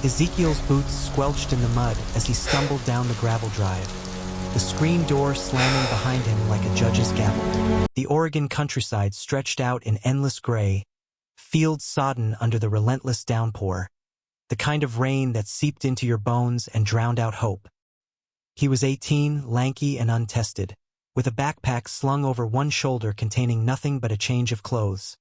Ezekiel's boots squelched in the mud as he stumbled down the gravel drive, the screen door slamming behind him like a judge's gavel. The Oregon countryside stretched out in endless gray, fields sodden under the relentless downpour, the kind of rain that seeped into your bones and drowned out hope. He was 18, lanky and untested, with a backpack slung over one shoulder containing nothing but a change of clothes.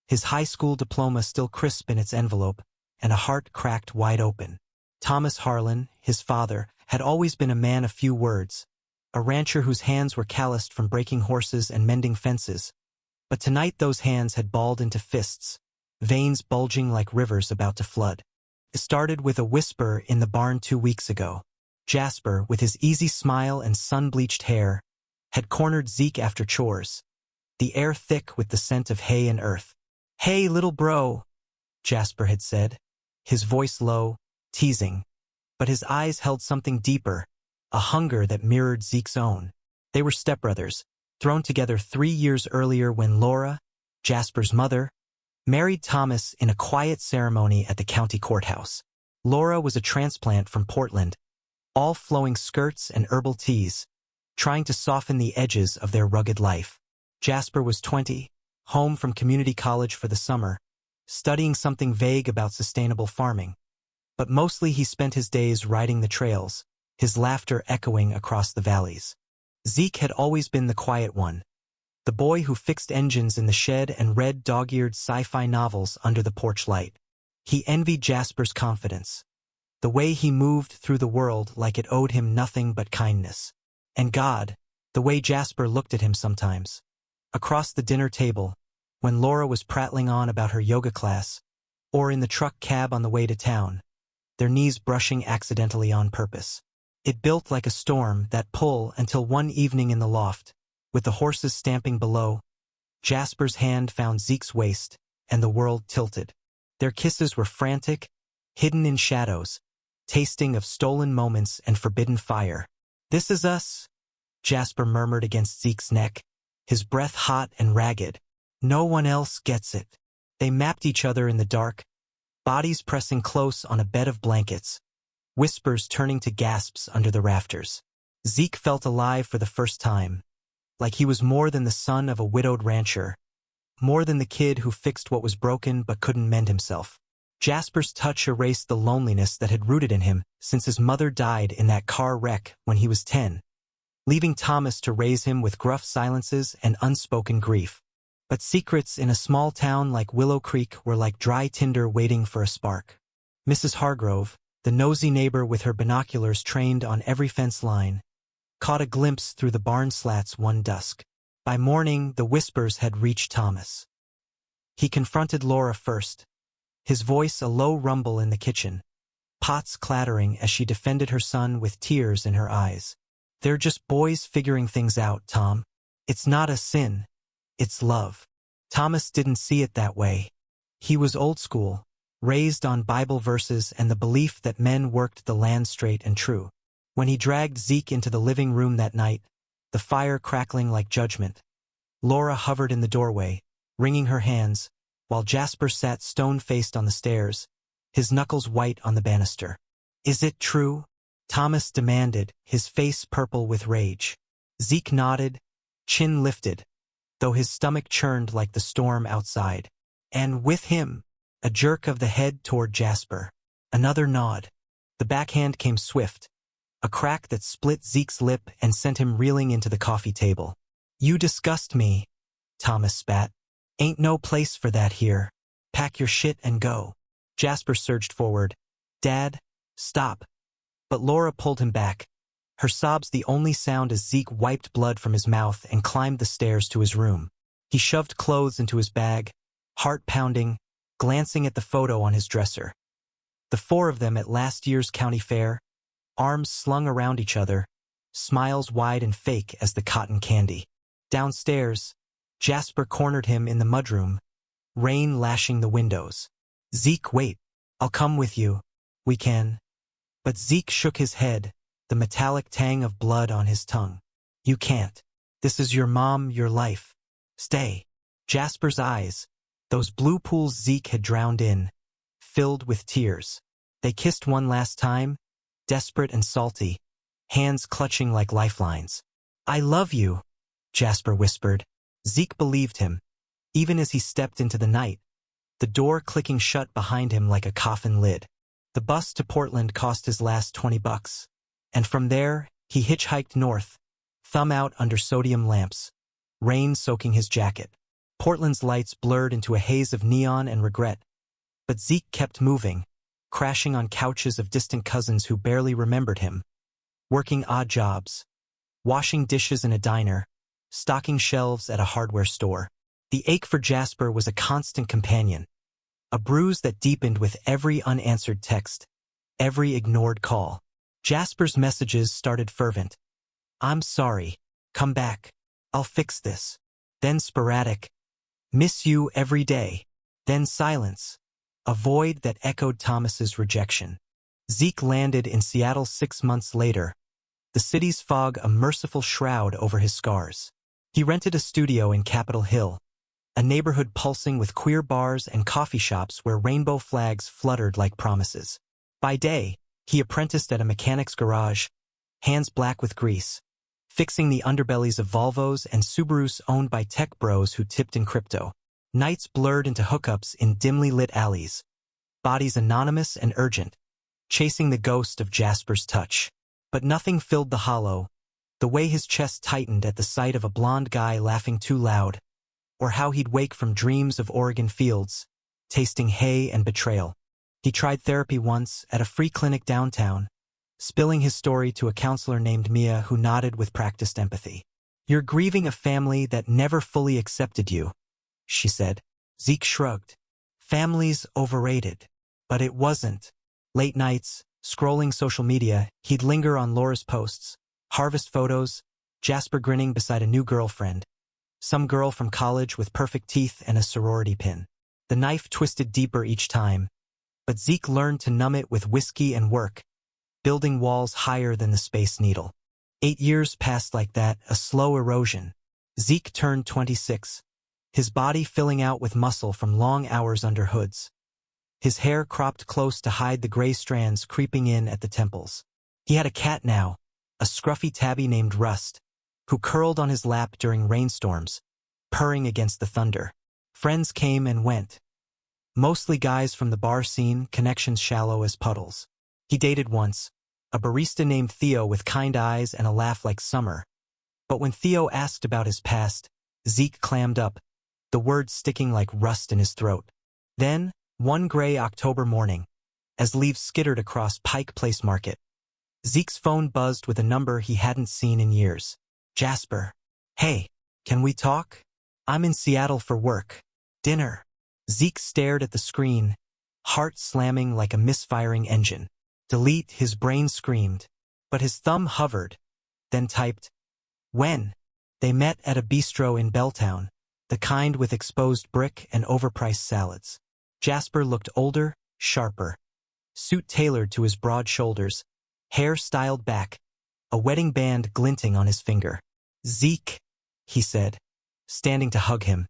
His high school diploma still crisp in its envelope, and a heart cracked wide open. Thomas Harlan, his father, had always been a man of few words, a rancher whose hands were calloused from breaking horses and mending fences. But tonight those hands had balled into fists, veins bulging like rivers about to flood. It started with a whisper in the barn 2 weeks ago. Jasper, with his easy smile and sun-bleached hair, had cornered Zeke after chores, the air thick with the scent of hay and earth. "Hey, little bro," Jasper had said, his voice low, teasing, but his eyes held something deeper, a hunger that mirrored Zeke's own. They were stepbrothers, thrown together 3 years earlier when Laura, Jasper's mother, married Thomas in a quiet ceremony at the county courthouse. Laura was a transplant from Portland, all flowing skirts and herbal teas, trying to soften the edges of their rugged life. Jasper was 20, home from community college for the summer, studying something vague about sustainable farming. But mostly he spent his days riding the trails, his laughter echoing across the valleys. Zeke had always been the quiet one, the boy who fixed engines in the shed and read dog-eared sci-fi novels under the porch light. He envied Jasper's confidence, the way he moved through the world like it owed him nothing but kindness. And God, the way Jasper looked at him sometimes. Across the dinner table, when Laura was prattling on about her yoga class, or in the truck cab on the way to town, their knees brushing accidentally on purpose. It built like a storm, that pull, until one evening in the loft, with the horses stamping below, Jasper's hand found Zeke's waist, and the world tilted. Their kisses were frantic, hidden in shadows, tasting of stolen moments and forbidden fire. "This is us," Jasper murmured against Zeke's neck, his breath hot and ragged. "No one else gets it." They mapped each other in the dark, bodies pressing close on a bed of blankets, whispers turning to gasps under the rafters. Zeke felt alive for the first time, like he was more than the son of a widowed rancher, more than the kid who fixed what was broken but couldn't mend himself. Jasper's touch erased the loneliness that had rooted in him since his mother died in that car wreck when he was 10, leaving Thomas to raise him with gruff silences and unspoken grief. But secrets in a small town like Willow Creek were like dry tinder waiting for a spark. Mrs. Hargrove, the nosy neighbor with her binoculars trained on every fence line, caught a glimpse through the barn slats one dusk. By morning, the whispers had reached Thomas. He confronted Laura first, his voice a low rumble in the kitchen, pots clattering as she defended her son with tears in her eyes. "They're just boys figuring things out, Tom. It's not a sin. It's love." Thomas didn't see it that way. He was old school, raised on Bible verses and the belief that men worked the land straight and true. When he dragged Zeke into the living room that night, the fire crackling like judgment, Laura hovered in the doorway, wringing her hands, while Jasper sat stone-faced on the stairs, his knuckles white on the banister. "Is it true?" Thomas demanded, his face purple with rage. Zeke nodded, chin lifted, though his stomach churned like the storm outside. And with him, a jerk of the head toward Jasper. Another nod. The backhand came swift, a crack that split Zeke's lip and sent him reeling into the coffee table. "You disgust me," Thomas spat. "Ain't no place for that here. Pack your shit and go." Jasper surged forward. "Dad, stop." But Laura pulled him back, her sobs the only sound as Zeke wiped blood from his mouth and climbed the stairs to his room. He shoved clothes into his bag, heart pounding, glancing at the photo on his dresser. The 4 of them at last year's county fair, arms slung around each other, smiles wide and fake as the cotton candy. Downstairs, Jasper cornered him in the mudroom, rain lashing the windows. "Zeke, wait. I'll come with you. We can." But Zeke shook his head, the metallic tang of blood on his tongue. "You can't. This is your mom, your life. Stay." Jasper's eyes, those blue pools Zeke had drowned in, filled with tears. They kissed one last time, desperate and salty, hands clutching like lifelines. "I love you," Jasper whispered. Zeke believed him, even as he stepped into the night, the door clicking shut behind him like a coffin lid. The bus to Portland cost his last $20, and from there, he hitchhiked north, thumb out under sodium lamps, rain soaking his jacket. Portland's lights blurred into a haze of neon and regret, but Zeke kept moving, crashing on couches of distant cousins who barely remembered him, working odd jobs, washing dishes in a diner, stocking shelves at a hardware store. The ache for Jasper was a constant companion, a bruise that deepened with every unanswered text, every ignored call. Jasper's messages started fervent. "I'm sorry. Come back. I'll fix this." Then sporadic. "Miss you every day." Then silence, a void that echoed Thomas's rejection. Zeke landed in Seattle 6 months later, the city's fog a merciful shroud over his scars. He rented a studio in Capitol Hill, a neighborhood pulsing with queer bars and coffee shops where rainbow flags fluttered like promises. By day, he apprenticed at a mechanic's garage, hands black with grease, fixing the underbellies of Volvos and Subarus owned by tech bros who tipped in crypto. Nights blurred into hookups in dimly lit alleys, bodies anonymous and urgent, chasing the ghost of Jasper's touch. But nothing filled the hollow, the way his chest tightened at the sight of a blonde guy laughing too loud, or how he'd wake from dreams of Oregon fields, tasting hay and betrayal. He tried therapy once at a free clinic downtown, spilling his story to a counselor named Mia who nodded with practiced empathy. "You're grieving a family that never fully accepted you," she said. Zeke shrugged. "Family's overrated." But it wasn't. Late nights, scrolling social media, he'd linger on Laura's posts, harvest photos, Jasper grinning beside a new girlfriend, some girl from college with perfect teeth and a sorority pin. The knife twisted deeper each time, but Zeke learned to numb it with whiskey and work, building walls higher than the Space Needle. 8 years passed like that, a slow erosion. Zeke turned 26, his body filling out with muscle from long hours under hoods. His hair cropped close to hide the gray strands creeping in at the temples. He had a cat now, a scruffy tabby named Rust, who curled on his lap during rainstorms, purring against the thunder. Friends came and went. Mostly guys from the bar scene, connections shallow as puddles. He dated once, a barista named Theo with kind eyes and a laugh like summer. But when Theo asked about his past, Zeke clammed up, the words sticking like rust in his throat. Then, one gray October morning, as leaves skittered across Pike Place Market, Zeke's phone buzzed with a number he hadn't seen in years. "Jasper. Hey, can we talk? I'm in Seattle for work. Dinner." Zeke stared at the screen, heart slamming like a misfiring engine. "Delete," his brain screamed, but his thumb hovered, then typed, "When?" They met at a bistro in Belltown, the kind with exposed brick and overpriced salads. Jasper looked older, sharper. Suit tailored to his broad shoulders, hair styled back, a wedding band glinting on his finger. "Zeke," he said, standing to hug him.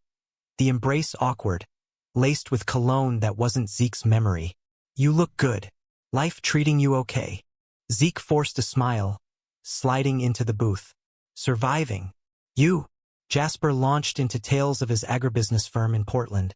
The embrace awkward, laced with cologne that wasn't Zeke's memory. "You look good. Life treating you okay?" Zeke forced a smile, sliding into the booth. "Surviving. You?" Jasper launched into tales of his agribusiness firm in Portland,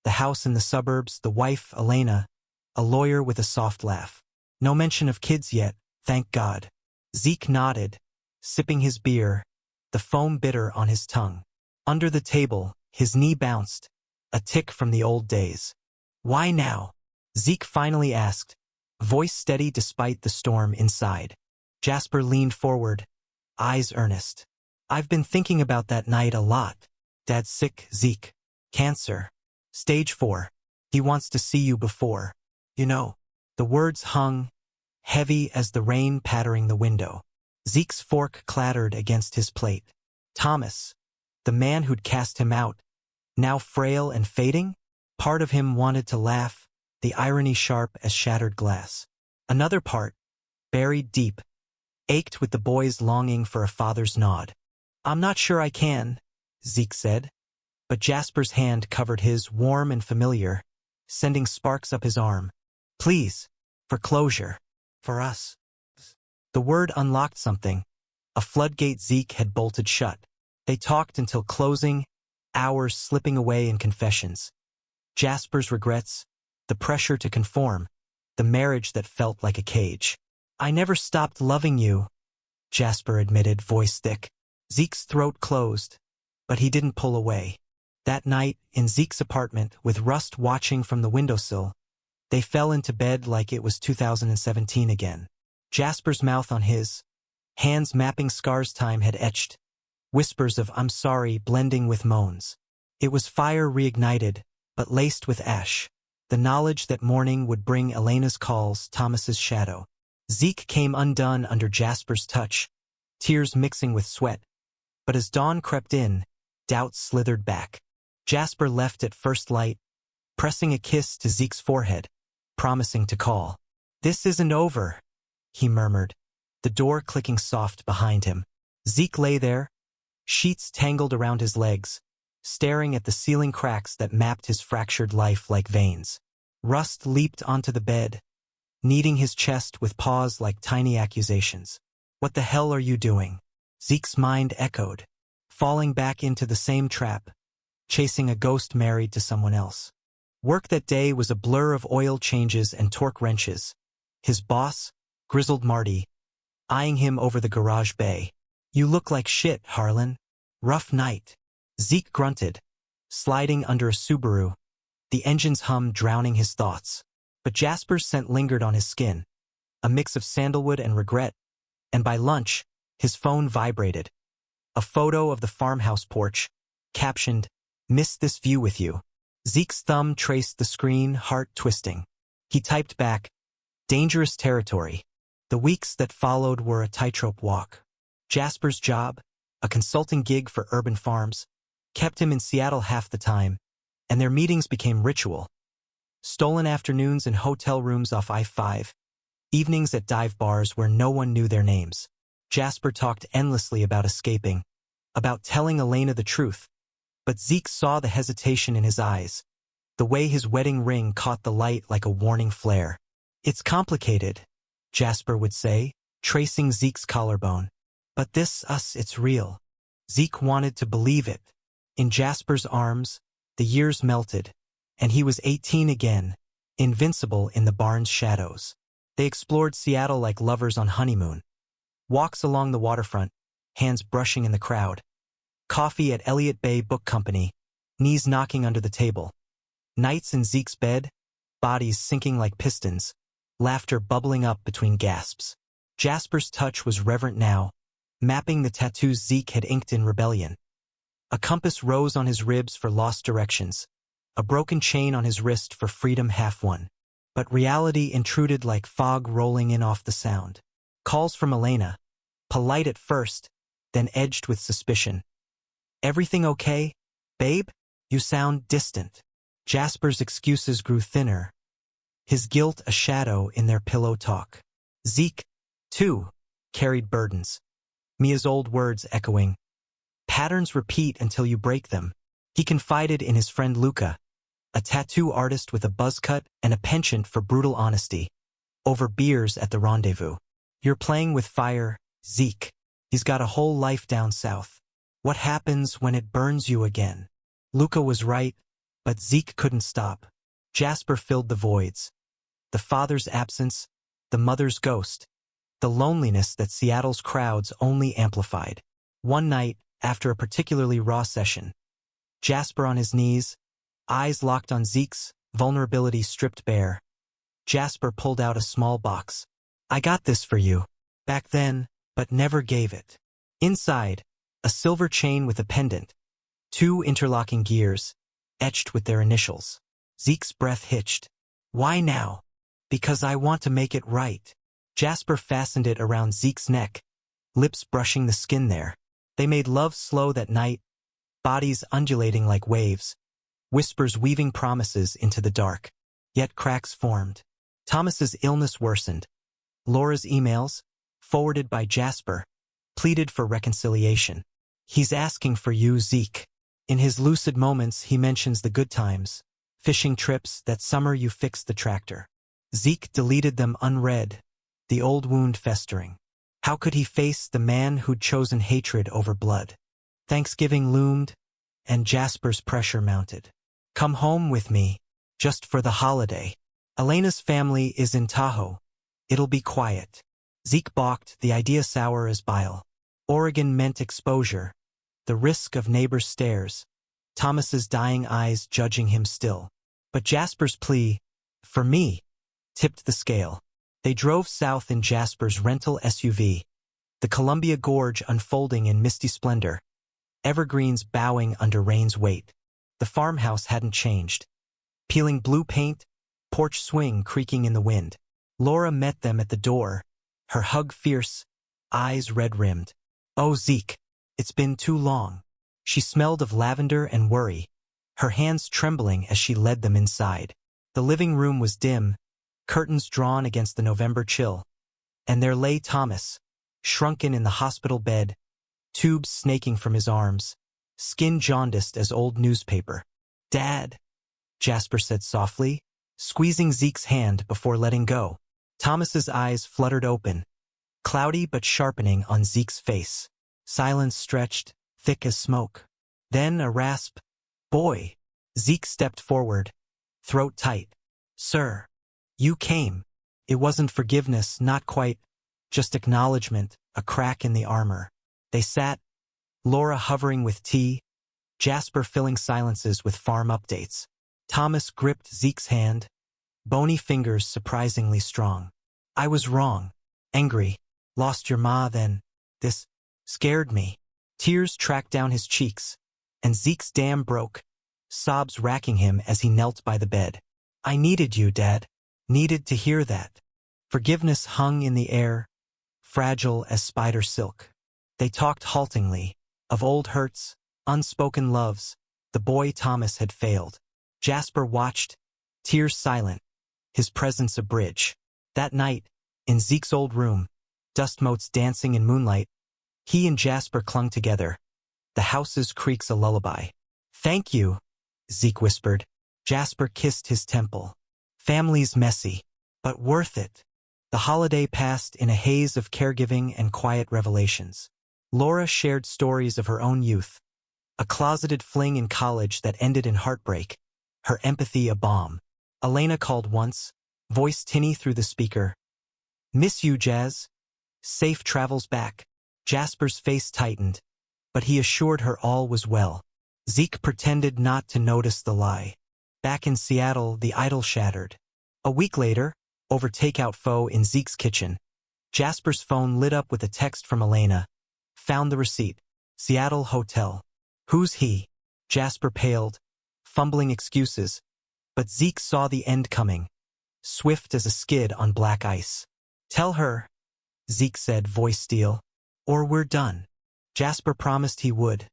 the house in the suburbs, the wife, Elena, a lawyer with a soft laugh. "No mention of kids yet, thank God." Zeke nodded, sipping his beer, the foam bitter on his tongue. Under the table, his knee bounced, a tic from the old days. "Why now?" Zeke finally asked, voice steady despite the storm inside. Jasper leaned forward, eyes earnest. "I've been thinking about that night a lot. Dad's sick, Zeke. Cancer. Stage 4. He wants to see you before. You know." The words hung, heavy as the rain pattering the window. Zeke's fork clattered against his plate. Thomas, the man who'd cast him out, now frail and fading? Part of him wanted to laugh, the irony sharp as shattered glass. Another part, buried deep, ached with the boy's longing for a father's nod. "I'm not sure I can," Zeke said. But Jasper's hand covered his, warm and familiar, sending sparks up his arm. "Please." For closure. For us. The word unlocked something. A floodgate Zeke had bolted shut. They talked until closing, hours slipping away in confessions. Jasper's regrets, the pressure to conform, the marriage that felt like a cage. I never stopped loving you, Jasper admitted, voice thick. Zeke's throat closed, but he didn't pull away. That night, in Zeke's apartment, with Rust watching from the windowsill, they fell into bed like it was 2017 again. Jasper's mouth on his, hands mapping scars time had etched, whispers of "I'm sorry" blending with moans. It was fire reignited, but laced with ash. The knowledge that morning would bring Elena's calls, Thomas's shadow. Zeke came undone under Jasper's touch, tears mixing with sweat. But as dawn crept in, doubt slithered back. Jasper left at first light, pressing a kiss to Zeke's forehead, promising to call. "This isn't over," he murmured, the door clicking soft behind him. Zeke lay there, sheets tangled around his legs, staring at the ceiling cracks that mapped his fractured life like veins. Rust leaped onto the bed, kneading his chest with paws like tiny accusations. "What the hell are you doing?" Zeke's mind echoed, falling back into the same trap, chasing a ghost married to someone else. Work that day was a blur of oil changes and torque wrenches. His boss, grizzled Marty, eyeing him over the garage bay. "You look like shit, Harlan. Rough night." Zeke grunted, sliding under a Subaru, the engine's hum drowning his thoughts. But Jasper's scent lingered on his skin, a mix of sandalwood and regret, and by lunch, his phone vibrated. A photo of the farmhouse porch, captioned, "Miss this view with you." Zeke's thumb traced the screen, heart twisting. He typed back, "Dangerous territory." The weeks that followed were a tightrope walk. Jasper's job, a consulting gig for urban farms, kept him in Seattle half the time, and their meetings became ritual. Stolen afternoons in hotel rooms off I-5, evenings at dive bars where no one knew their names. Jasper talked endlessly about escaping, about telling Elena the truth, but Zeke saw the hesitation in his eyes, the way his wedding ring caught the light like a warning flare. "It's complicated," Jasper would say, tracing Zeke's collarbone. "But it's real." Zeke wanted to believe it. In Jasper's arms, the years melted, and he was 18 again, invincible in the barn's shadows. They explored Seattle like lovers on honeymoon. Walks along the waterfront, hands brushing in the crowd. Coffee at Elliott Bay Book Company, knees knocking under the table. Nights in Zeke's bed, bodies sinking like pistons, laughter bubbling up between gasps. Jasper's touch was reverent now, mapping the tattoos Zeke had inked in rebellion. A compass rose on his ribs for lost directions, a broken chain on his wrist for freedom half won. But reality intruded like fog rolling in off the sound. Calls from Elena, polite at first, then edged with suspicion. "Everything okay, babe? You sound distant." Jasper's excuses grew thinner, his guilt a shadow in their pillow talk. Zeke, too, carried burdens. Mia's old words echoing. "Patterns repeat until you break them." He confided in his friend Luca, a tattoo artist with a buzz cut and a penchant for brutal honesty, over beers at the rendezvous. "You're playing with fire, Zeke. He's got a whole life down south. What happens when it burns you again?" Luca was right, but Zeke couldn't stop. Jasper filled the voids. The father's absence, the mother's ghost, the loneliness that Seattle's crowds only amplified. One night, after a particularly raw session, Jasper on his knees, eyes locked on Zeke's, vulnerability stripped bare. Jasper pulled out a small box. "I got this for you. Back then, but never gave it." Inside, a silver chain with a pendant, 2 interlocking gears, etched with their initials. Zeke's breath hitched. "Why now?" "Because I want to make it right." Jasper fastened it around Zeke's neck, lips brushing the skin there. They made love slow that night, bodies undulating like waves, whispers weaving promises into the dark. Yet cracks formed. Thomas's illness worsened. Laura's emails, forwarded by Jasper, pleaded for reconciliation. "He's asking for you, Zeke." In his lucid moments, he mentions the good times, fishing trips, that summer you fixed the tractor. Zeke deleted them unread, the old wound festering. How could he face the man who'd chosen hatred over blood? Thanksgiving loomed, and Jasper's pressure mounted. Come home with me, just for the holiday. Elena's family is in Tahoe. It'll be quiet. Zeke balked, the idea sour as bile. Oregon meant exposure, the risk of neighbors' stares, Thomas's dying eyes judging him still. But Jasper's plea, for me, tipped the scale. They drove south in Jasper's rental SUV, the Columbia Gorge unfolding in misty splendor, evergreens bowing under rain's weight. The farmhouse hadn't changed. Peeling blue paint, porch swing creaking in the wind. Laura met them at the door, her hug fierce, eyes red-rimmed. Oh, Zeke, it's been too long. She smelled of lavender and worry, her hands trembling as she led them inside. The living room was dim, curtains drawn against the November chill. And there lay Thomas, shrunken in the hospital bed, tubes snaking from his arms, skin jaundiced as old newspaper. Dad, Jasper said softly, squeezing Zeke's hand before letting go. Thomas's eyes fluttered open, cloudy but sharpening on Zeke's face. Silence stretched, thick as smoke. Then a rasp. Boy. Zeke stepped forward, throat tight. Sir, you came. It wasn't forgiveness, not quite, just acknowledgement, a crack in the armor. They sat, Laura hovering with tea, Jasper filling silences with farm updates. Thomas gripped Zeke's hand, bony fingers surprisingly strong. I was wrong. Angry. Lost your ma then. This scared me. Tears tracked down his cheeks, and Zeke's dam broke, sobs racking him as he knelt by the bed. I needed you, Dad. Needed to hear that. Forgiveness hung in the air, fragile as spider silk. They talked haltingly, of old hurts, unspoken loves, the boy Thomas had failed. Jasper watched, tears silent, his presence a bridge. That night, in Zeke's old room, dust motes dancing in moonlight, he and Jasper clung together, the house's creaks a lullaby. Thank you, Zeke whispered. Jasper kissed his temple. Family's messy, but worth it. The holiday passed in a haze of caregiving and quiet revelations. Laura shared stories of her own youth, a closeted fling in college that ended in heartbreak, her empathy a balm. Elena called once, voice tinny through the speaker. Miss you, Jazz. Safe travels back. Jasper's face tightened, but he assured her all was well. Zeke pretended not to notice the lie. Back in Seattle, the idol shattered. A week later, over takeout pho in Zeke's kitchen, Jasper's phone lit up with a text from Elena. Found the receipt. Seattle hotel. Who's he? Jasper paled, fumbling excuses, but Zeke saw the end coming, swift as a skid on black ice. Tell her, Zeke said, voice steel, or we're done. Jasper promised he would,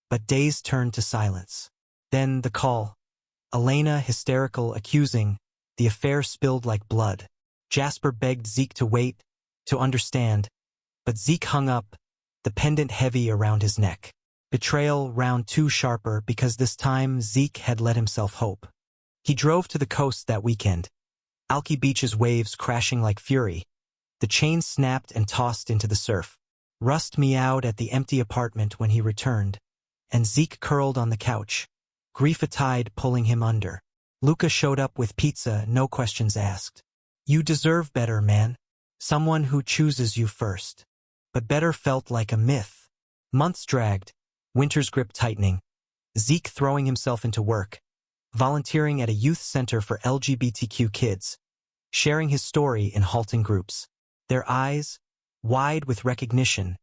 but days turned to silence. Then the call. Elena hysterical, accusing, the affair spilled like blood. Jasper begged Zeke to wait, to understand, but Zeke hung up, the pendant heavy around his neck. Betrayal round too sharper because this time Zeke had let himself hope. He drove to the coast that weekend. Alki Beach's waves crashing like fury. The chain snapped and tossed into the surf. Rust meowed at the empty apartment when he returned, and Zeke curled on the couch, grief a tide pulling him under. Luca showed up with pizza, no questions asked. You deserve better, man. Someone who chooses you first. But better felt like a myth. Months dragged, winter's grip tightening, Zeke throwing himself into work, volunteering at a youth center for LGBTQ kids, sharing his story in halting groups. Their eyes, wide with recognition,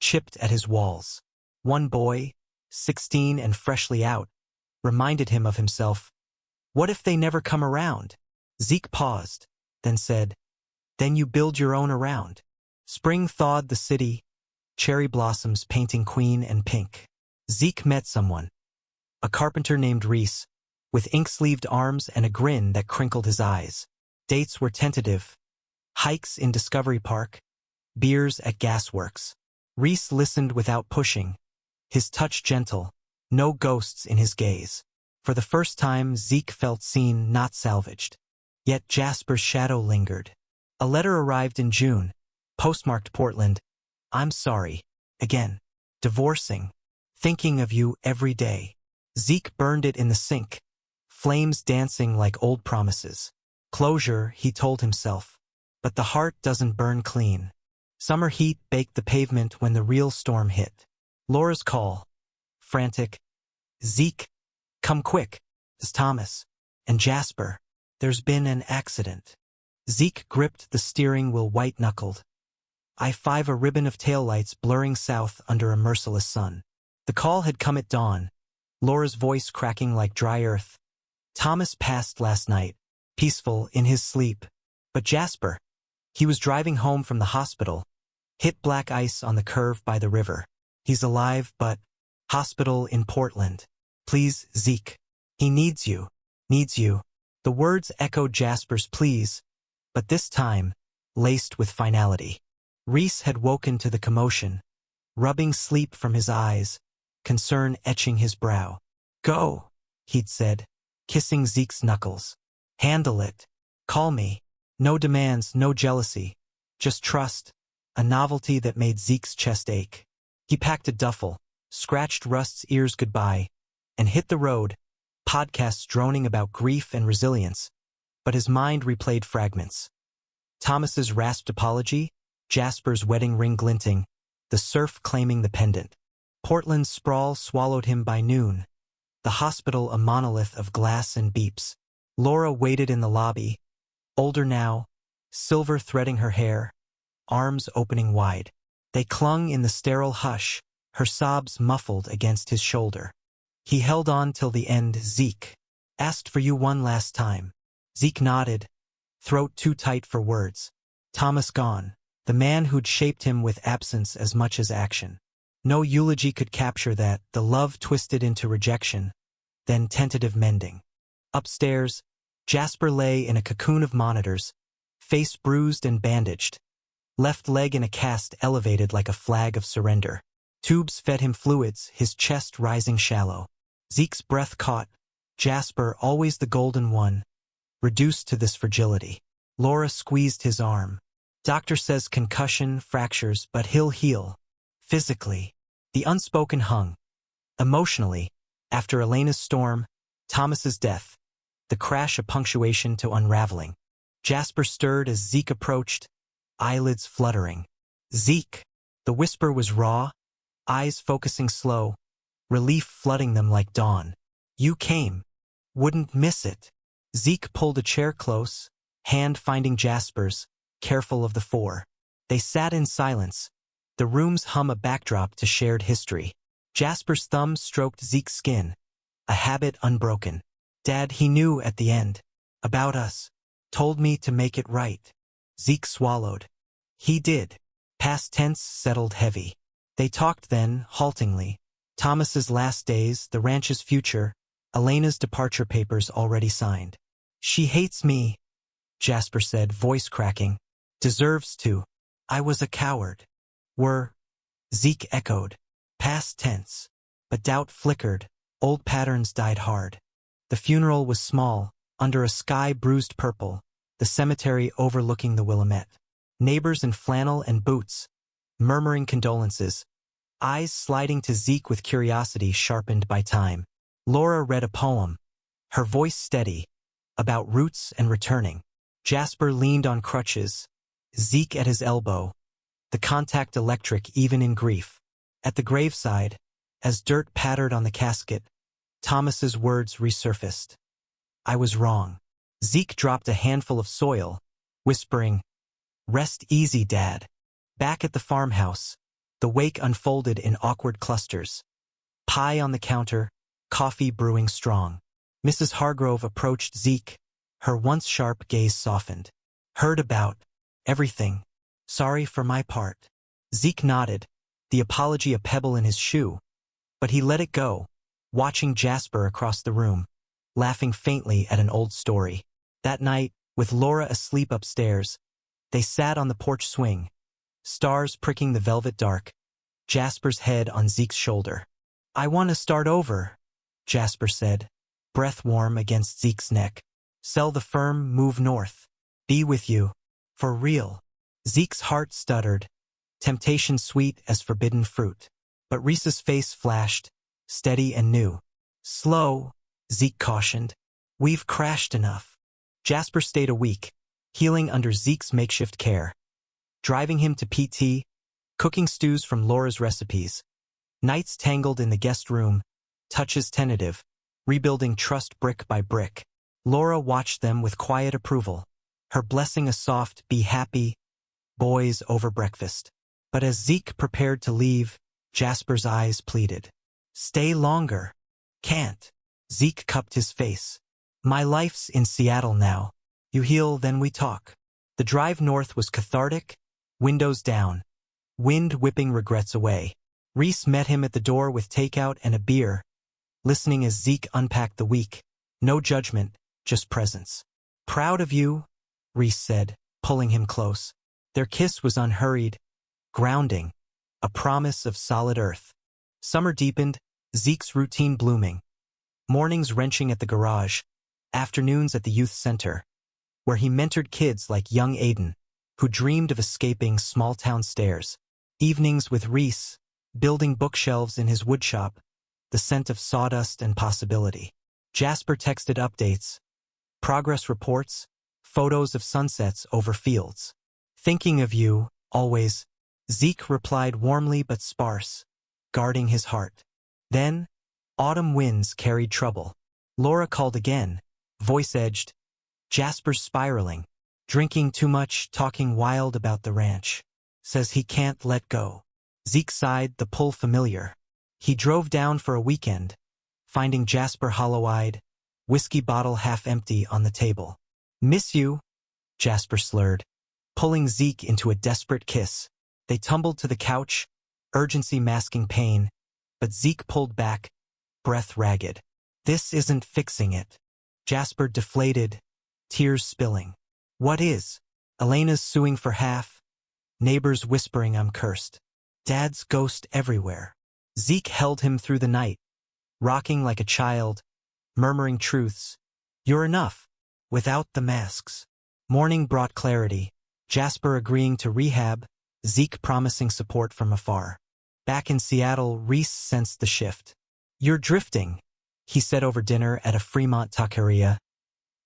chipped at his walls. One boy, 16 and freshly out, reminded him of himself. What if they never come around? Zeke paused, then said, Then you build your own around. Spring thawed the city, cherry blossoms painting queen and pink. Zeke met someone, a carpenter named Reese, with ink-sleeved arms and a grin that crinkled his eyes. Dates were tentative, hikes in Discovery Park, beers at gasworks. Reese listened without pushing, his touch gentle, no ghosts in his gaze. For the first time, Zeke felt seen, not salvaged. Yet Jasper's shadow lingered. A letter arrived in June, postmarked Portland. I'm sorry. Again. Divorcing. Thinking of you every day. Zeke burned it in the sink. Flames dancing like old promises. Closure, he told himself. But the heart doesn't burn clean. Summer heat baked the pavement when the real storm hit. Laura's call. Frantic. Zeke. Come quick. It's Thomas. And Jasper. There's been an accident. Zeke gripped the steering wheel white-knuckled. I-5 a ribbon of taillights blurring south under a merciless sun. The call had come at dawn. Laura's voice cracking like dry earth. Thomas passed last night, peaceful in his sleep. But Jasper, he was driving home from the hospital, hit black ice on the curve by the river. He's alive, but hospital in Portland. Please, Zeke. He needs you. Needs you. The words echoed Jasper's pleas, but this time, laced with finality. Reese had woken to the commotion, rubbing sleep from his eyes, concern etching his brow. Go, he'd said, kissing Zeke's knuckles. Handle it. Call me. No demands, no jealousy. Just trust. A novelty that made Zeke's chest ache. He packed a duffel, scratched Rust's ears goodbye, and hit the road, podcasts droning about grief and resilience, but his mind replayed fragments. Thomas's rasped apology, Jasper's wedding ring glinting, the surf claiming the pendant. Portland's sprawl swallowed him by noon, the hospital a monolith of glass and beeps. Laura waited in the lobby, older now, silver threading her hair, arms opening wide. They clung in the sterile hush, her sobs muffled against his shoulder. He held on till the end. Zeke. Asked for you one last time. Zeke nodded, throat too tight for words. Thomas gone, the man who'd shaped him with absence as much as action. No eulogy could capture that, the love twisted into rejection, then tentative mending. Upstairs, Jasper lay in a cocoon of monitors, face bruised and bandaged, left leg in a cast elevated like a flag of surrender. Tubes fed him fluids, his chest rising shallow. Zeke's breath caught, Jasper, always the golden one, reduced to this fragility. Laura squeezed his arm. Doctor says concussion, fractures, but he'll heal. Physically. The unspoken hung. Emotionally, after Elena's storm, Thomas's death, the crash a punctuation to unraveling. Jasper stirred as Zeke approached, eyelids fluttering. Zeke. The whisper was raw, eyes focusing slow, relief flooding them like dawn. You came. Wouldn't miss it. Zeke pulled a chair close, hand finding Jasper's, careful of the four. They sat in silence, the room's hum a backdrop to shared history. Jasper's thumb stroked Zeke's skin, a habit unbroken. Dad, he knew at the end. About us. Told me to make it right. Zeke swallowed. He did. Past tense settled heavy. They talked then, haltingly. Thomas's last days, the ranch's future, Elena's departure papers already signed. She hates me, Jasper said, voice cracking. Deserves to. I was a coward. Were. Zeke echoed. Past tense. But doubt flickered. Old patterns died hard. The funeral was small, under a sky bruised purple, the cemetery overlooking the Willamette. Neighbors in flannel and boots, murmuring condolences, eyes sliding to Zeke with curiosity sharpened by time. Laura read a poem, her voice steady, about roots and returning. Jasper leaned on crutches, Zeke at his elbow, the contact electric even in grief. At the graveside, as dirt pattered on the casket, Thomas's words resurfaced. I was wrong. Zeke dropped a handful of soil, whispering, Rest easy, Dad. Back at the farmhouse, the wake unfolded in awkward clusters. Pie on the counter, coffee brewing strong. Mrs. Hargrove approached Zeke, her once sharp gaze softened. Heard about everything. Sorry for my part. Zeke nodded, the apology a pebble in his shoe. But he let it go, watching Jasper across the room, laughing faintly at an old story. That night, with Laura asleep upstairs, they sat on the porch swing, stars pricking the velvet dark, Jasper's head on Zeke's shoulder. I want to start over, Jasper said, breath warm against Zeke's neck. Sell the firm, move north. Be with you. For real. Zeke's heart stuttered, temptation sweet as forbidden fruit. But Reese's face flashed, steady and new. Slow, Zeke cautioned. We've crashed enough. Jasper stayed a week, healing under Zeke's makeshift care. Driving him to PT, cooking stews from Laura's recipes. Nights tangled in the guest room, touches tentative, rebuilding trust brick by brick. Laura watched them with quiet approval, her blessing a soft, be happy, boys over breakfast. But as Zeke prepared to leave, Jasper's eyes pleaded. Stay longer. Can't. Zeke cupped his face. My life's in Seattle now. You heal, then we talk. The drive north was cathartic, windows down, wind whipping regrets away. Reese met him at the door with takeout and a beer, listening as Zeke unpacked the week. No judgment, just presence. Proud of you, Reese said, pulling him close. Their kiss was unhurried, grounding, a promise of solid earth. Summer deepened, Zeke's routine blooming. Mornings wrenching at the garage, afternoons at the youth center, where he mentored kids like young Aiden, who dreamed of escaping small-town stares. Evenings with Reese, building bookshelves in his woodshop, the scent of sawdust and possibility. Jasper texted updates, progress reports, photos of sunsets over fields. Thinking of you, always, Zeke replied warmly but sparse, guarding his heart. Then, autumn winds carried trouble. Laura called again, voice-edged. Jasper's spiraling, drinking too much, talking wild about the ranch. Says he can't let go. Zeke sighed, the pull familiar. He drove down for a weekend, finding Jasper hollow-eyed, whiskey bottle half empty on the table. Miss you, Jasper slurred, pulling Zeke into a desperate kiss. They tumbled to the couch, urgency masking pain, but Zeke pulled back, breath ragged. This isn't fixing it. Jasper deflated, tears spilling. What is? Elena's suing for half, neighbors whispering I'm cursed. Dad's ghost everywhere. Zeke held him through the night, rocking like a child, murmuring truths. You're enough, without the masks. Morning brought clarity, Jasper agreeing to rehab, Zeke promising support from afar. Back in Seattle, Reese sensed the shift. You're drifting, he said over dinner at a Fremont taqueria,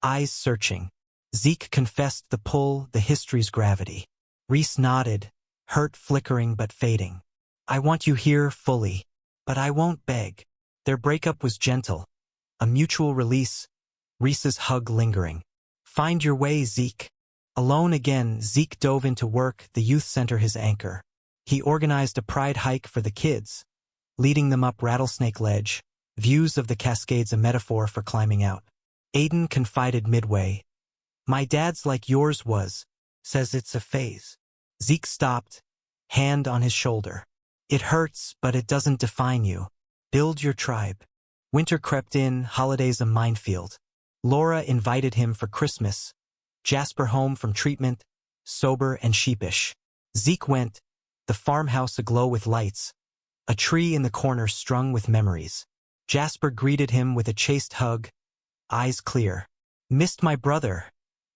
eyes searching. Zeke confessed the pull, the history's gravity. Reese nodded, hurt flickering but fading. I want you here fully, but I won't beg. Their breakup was gentle, a mutual release, Reese's hug lingering. Find your way, Zeke. Alone again, Zeke dove into work, the youth center his anchor. He organized a pride hike for the kids, leading them up Rattlesnake Ledge, views of the Cascades a metaphor for climbing out. Aiden confided midway. My dad's like yours was, says it's a phase. Zeke stopped, hand on his shoulder. It hurts, but it doesn't define you. Build your tribe. Winter crept in, holidays a minefield. Laura invited him for Christmas. Jasper home from treatment, sober and sheepish. Zeke went, the farmhouse aglow with lights, a tree in the corner strung with memories. Jasper greeted him with a chaste hug, eyes clear. Missed my brother,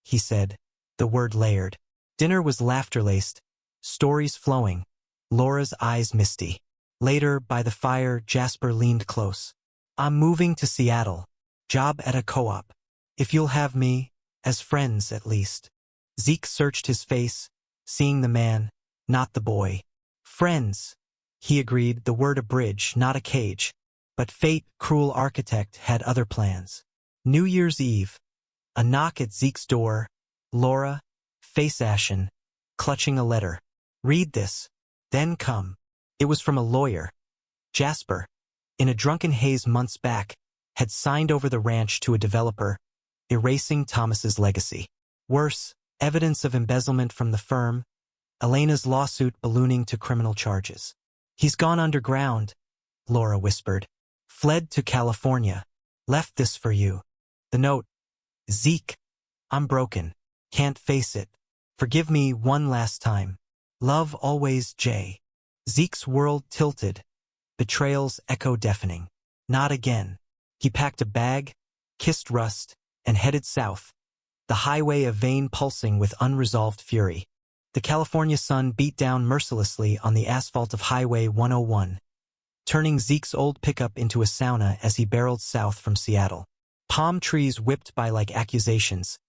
he said, the word layered. Dinner was laughter-laced, stories flowing, Laura's eyes misty. Later, by the fire, Jasper leaned close. I'm moving to Seattle, job at a co-op. If you'll have me, as friends at least. Zeke searched his face, seeing the man, not the boy. Friends, he agreed, the word a bridge, not a cage. But fate, cruel architect, had other plans. New Year's Eve, a knock at Zeke's door, Laura, face ashen, clutching a letter. Read this, then come. It was from a lawyer. Jasper, in a drunken haze months back, had signed over the ranch to a developer, erasing Thomas's legacy. Worse, evidence of embezzlement from the firm, Elena's lawsuit ballooning to criminal charges. He's gone underground, Laura whispered. Fled to California. Left this for you. The note. Zeke, I'm broken. Can't face it. Forgive me one last time. Love always, Jay. Zeke's world tilted. Betrayal's echo deafening. Not again. He packed a bag, kissed Rust, and headed south, the highway a vein pulsing with unresolved fury. The California sun beat down mercilessly on the asphalt of Highway 101, turning Zeke's old pickup into a sauna as he barreled south from Seattle. Palm trees whipped by like accusations,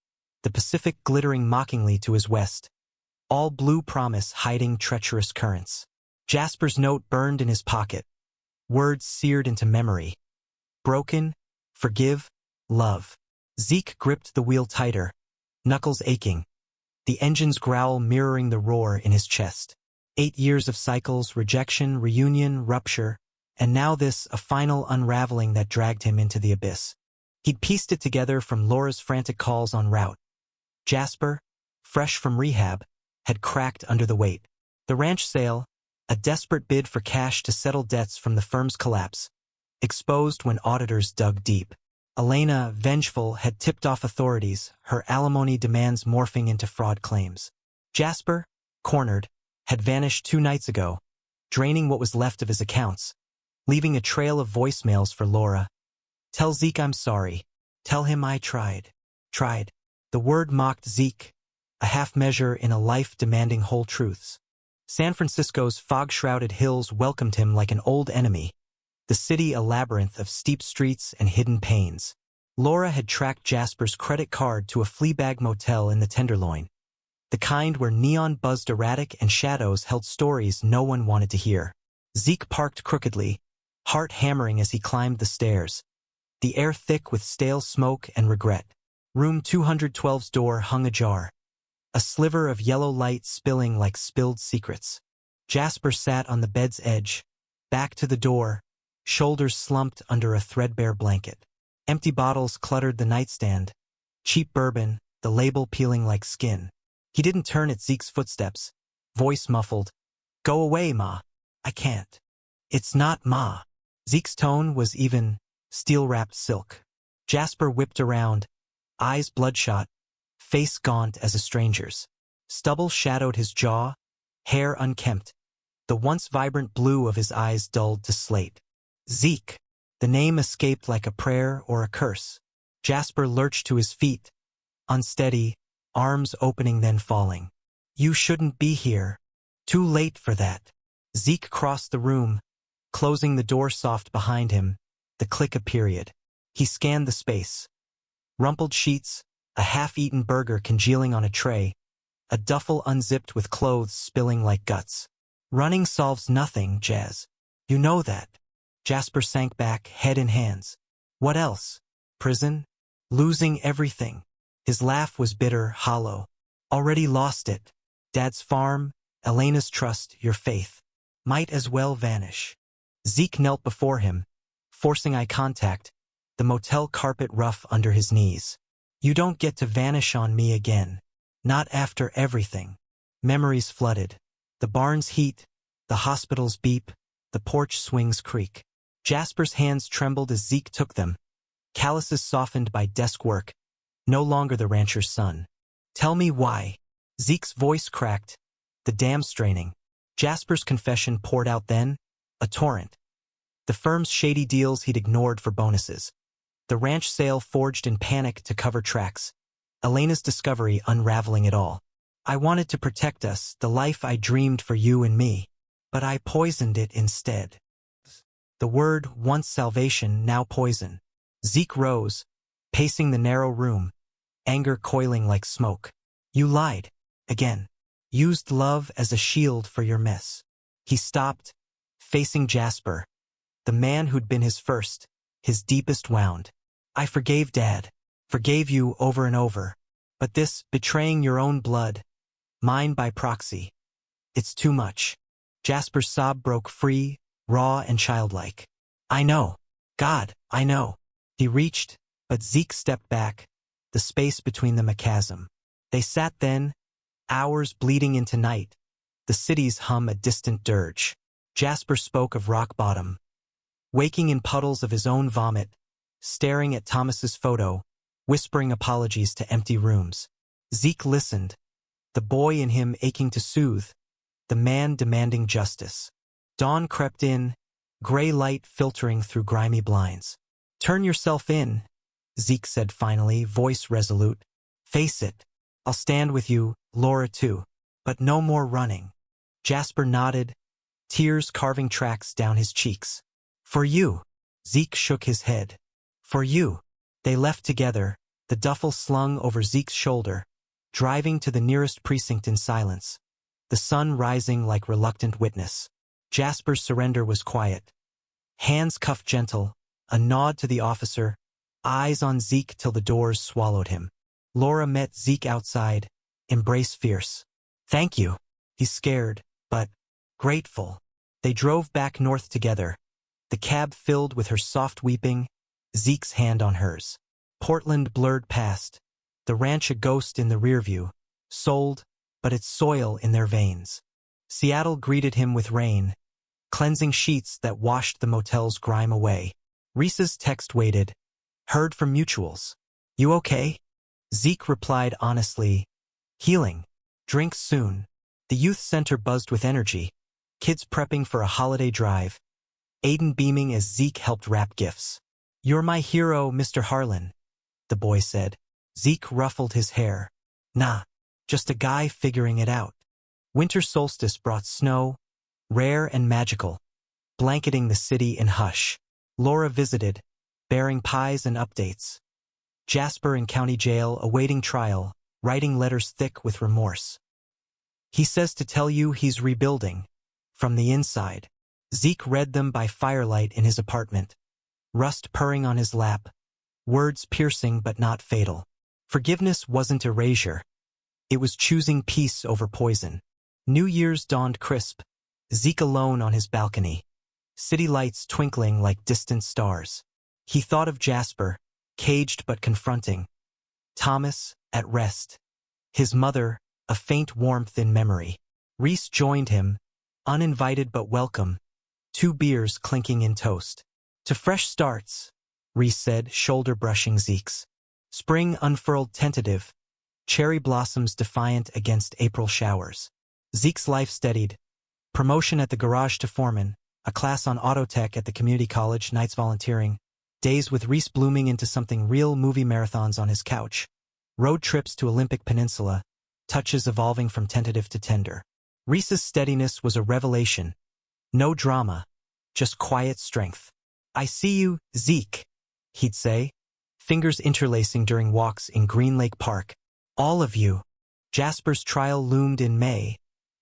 the Pacific glittering mockingly to his west, all blue promise hiding treacherous currents. Jasper's note burned in his pocket, words seared into memory. Broken, forgive, love. Zeke gripped the wheel tighter, knuckles aching, the engine's growl mirroring the roar in his chest. 8 years of cycles, rejection, reunion, rupture, and now this, a final unraveling that dragged him into the abyss. He'd pieced it together from Laura's frantic calls en route. Jasper, fresh from rehab, had cracked under the weight. The ranch sale, a desperate bid for cash to settle debts from the firm's collapse, exposed when auditors dug deep. Elena, vengeful, had tipped off authorities, her alimony demands morphing into fraud claims. Jasper, cornered, had vanished 2 nights ago, draining what was left of his accounts, leaving a trail of voicemails for Laura. Tell Zeke I'm sorry. Tell him I tried. Tried. The word mocked Zeke, a half measure in a life demanding whole truths. San Francisco's fog-shrouded hills welcomed him like an old enemy, the city a labyrinth of steep streets and hidden pains. Laura had tracked Jasper's credit card to a Fleabag motel in the Tenderloin, the kind where neon buzzed erratic and shadows held stories no one wanted to hear. Zeke parked crookedly, heart hammering as he climbed the stairs, the air thick with stale smoke and regret. Room 212's door hung ajar, a sliver of yellow light spilling like spilled secrets. Jasper sat on the bed's edge, back to the door, shoulders slumped under a threadbare blanket. Empty bottles cluttered the nightstand, cheap bourbon, the label peeling like skin. He didn't turn at Zeke's footsteps, voice muffled. Go away, Ma. I can't. It's not Ma. Zeke's tone was even, steel-wrapped silk. Jasper whipped around, eyes bloodshot, face gaunt as a stranger's. Stubble shadowed his jaw, hair unkempt, the once vibrant blue of his eyes dulled to slate. Zeke. The name escaped like a prayer or a curse. Jasper lurched to his feet, unsteady, arms opening then falling. You shouldn't be here. Too late for that. Zeke crossed the room, closing the door soft behind him, the click a period. He scanned the space. Rumpled sheets, a half-eaten burger congealing on a tray, a duffel unzipped with clothes spilling like guts. Running solves nothing, Jazz. You know that. Jasper sank back, head in hands. What else? Prison? Losing everything. His laugh was bitter, hollow. Already lost it. Dad's farm, Elena's trust, your faith. Might as well vanish. Zeke knelt before him, forcing eye contact, the motel carpet rough under his knees. You don't get to vanish on me again. Not after everything. Memories flooded. The barn's heat, the hospital's beep, the porch swings creak. Jasper's hands trembled as Zeke took them, calluses softened by desk work, no longer the rancher's son. Tell me why. Zeke's voice cracked, the dam straining. Jasper's confession poured out then, a torrent. The firm's shady deals he'd ignored for bonuses. The ranch sale forged in panic to cover tracks. Elena's discovery unraveling it all. I wanted to protect us, the life I dreamed for you and me. But I poisoned it instead. The word, once salvation, now poison. Zeke rose, pacing the narrow room, anger coiling like smoke. You lied. Again. Used love as a shield for your mess. He stopped, facing Jasper, the man who'd been his first, his deepest wound. I forgave Dad, forgave you over and over. But this, betraying your own blood, mine by proxy, it's too much. Jasper's sob broke free, raw and childlike. I know. God, I know. He reached, but Zeke stepped back, the space between them a chasm. They sat then, hours bleeding into night, the city's hum a distant dirge. Jasper spoke of rock bottom, waking in puddles of his own vomit, staring at Thomas's photo, whispering apologies to empty rooms. Zeke listened, the boy in him aching to soothe, the man demanding justice. Dawn crept in, gray light filtering through grimy blinds. Turn yourself in, Zeke said finally, voice resolute. Face it. I'll stand with you, Laura too. But no more running. Jasper nodded, tears carving tracks down his cheeks. For you. Zeke shook his head. For you. They left together, the duffel slung over Zeke's shoulder, driving to the nearest precinct in silence, the sun rising like reluctant witness. Jasper's surrender was quiet. Hands cuffed gentle, a nod to the officer, eyes on Zeke till the doors swallowed him. Laura met Zeke outside, embrace fierce. Thank you. He's scared, but grateful. They drove back north together, the cab filled with her soft weeping, Zeke's hand on hers. Portland blurred past, the ranch a ghost in the rearview, sold, but its soil in their veins. Seattle greeted him with rain, cleansing sheets that washed the motel's grime away. Reese's text waited, heard from mutuals. You okay? Zeke replied honestly, healing. Drinks soon. The youth center buzzed with energy, kids prepping for a holiday drive. Aiden beaming as Zeke helped wrap gifts. You're my hero, Mr. Harlan, the boy said. Zeke ruffled his hair. Nah, just a guy figuring it out. Winter solstice brought snow, rare and magical, blanketing the city in hush. Laura visited, bearing pies and updates. Jasper in county jail awaiting trial, writing letters thick with remorse. He says to tell you he's rebuilding, from the inside. Zeke read them by firelight in his apartment, rust purring on his lap, words piercing but not fatal. Forgiveness wasn't erasure. It was choosing peace over poison. New Year's dawned crisp, Zeke alone on his balcony, city lights twinkling like distant stars. He thought of Jasper, caged but confronting. Thomas, at rest. His mother, a faint warmth in memory. Reese joined him, uninvited but welcome, 2 beers clinking in toast. To fresh starts, Reese said, shoulder brushing Zeke's. Spring unfurled tentative, cherry blossoms defiant against April showers. Zeke's life steadied. Promotion at the garage to foreman, a class on auto tech at the community college, nights volunteering, days with Reese blooming into something real, movie marathons on his couch, road trips to Olympic Peninsula, touches evolving from tentative to tender. Reese's steadiness was a revelation. No drama, just quiet strength. I see you, Zeke, he'd say, fingers interlacing during walks in Green Lake Park. All of you. Jasper's trial loomed in May,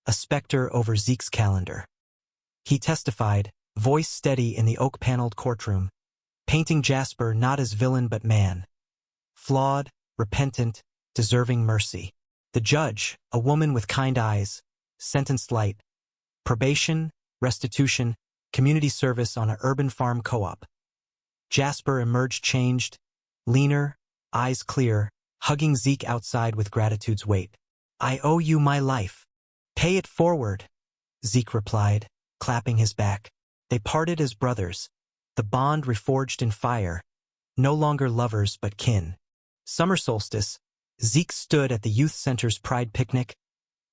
a specter over Zeke's calendar. He testified, voice steady in the oak-paneled courtroom, painting Jasper not as villain but man. Flawed, repentant, deserving mercy. The judge, a woman with kind eyes, sentenced light. Probation, restitution, community service on an urban farm co-op. Jasper emerged changed, leaner, eyes clear, hugging Zeke outside with gratitude's weight. I owe you my life. Pay it forward, Zeke replied, clapping his back. They parted as brothers, the bond reforged in fire, no longer lovers but kin. Summer solstice, Zeke stood at the youth center's pride picnic,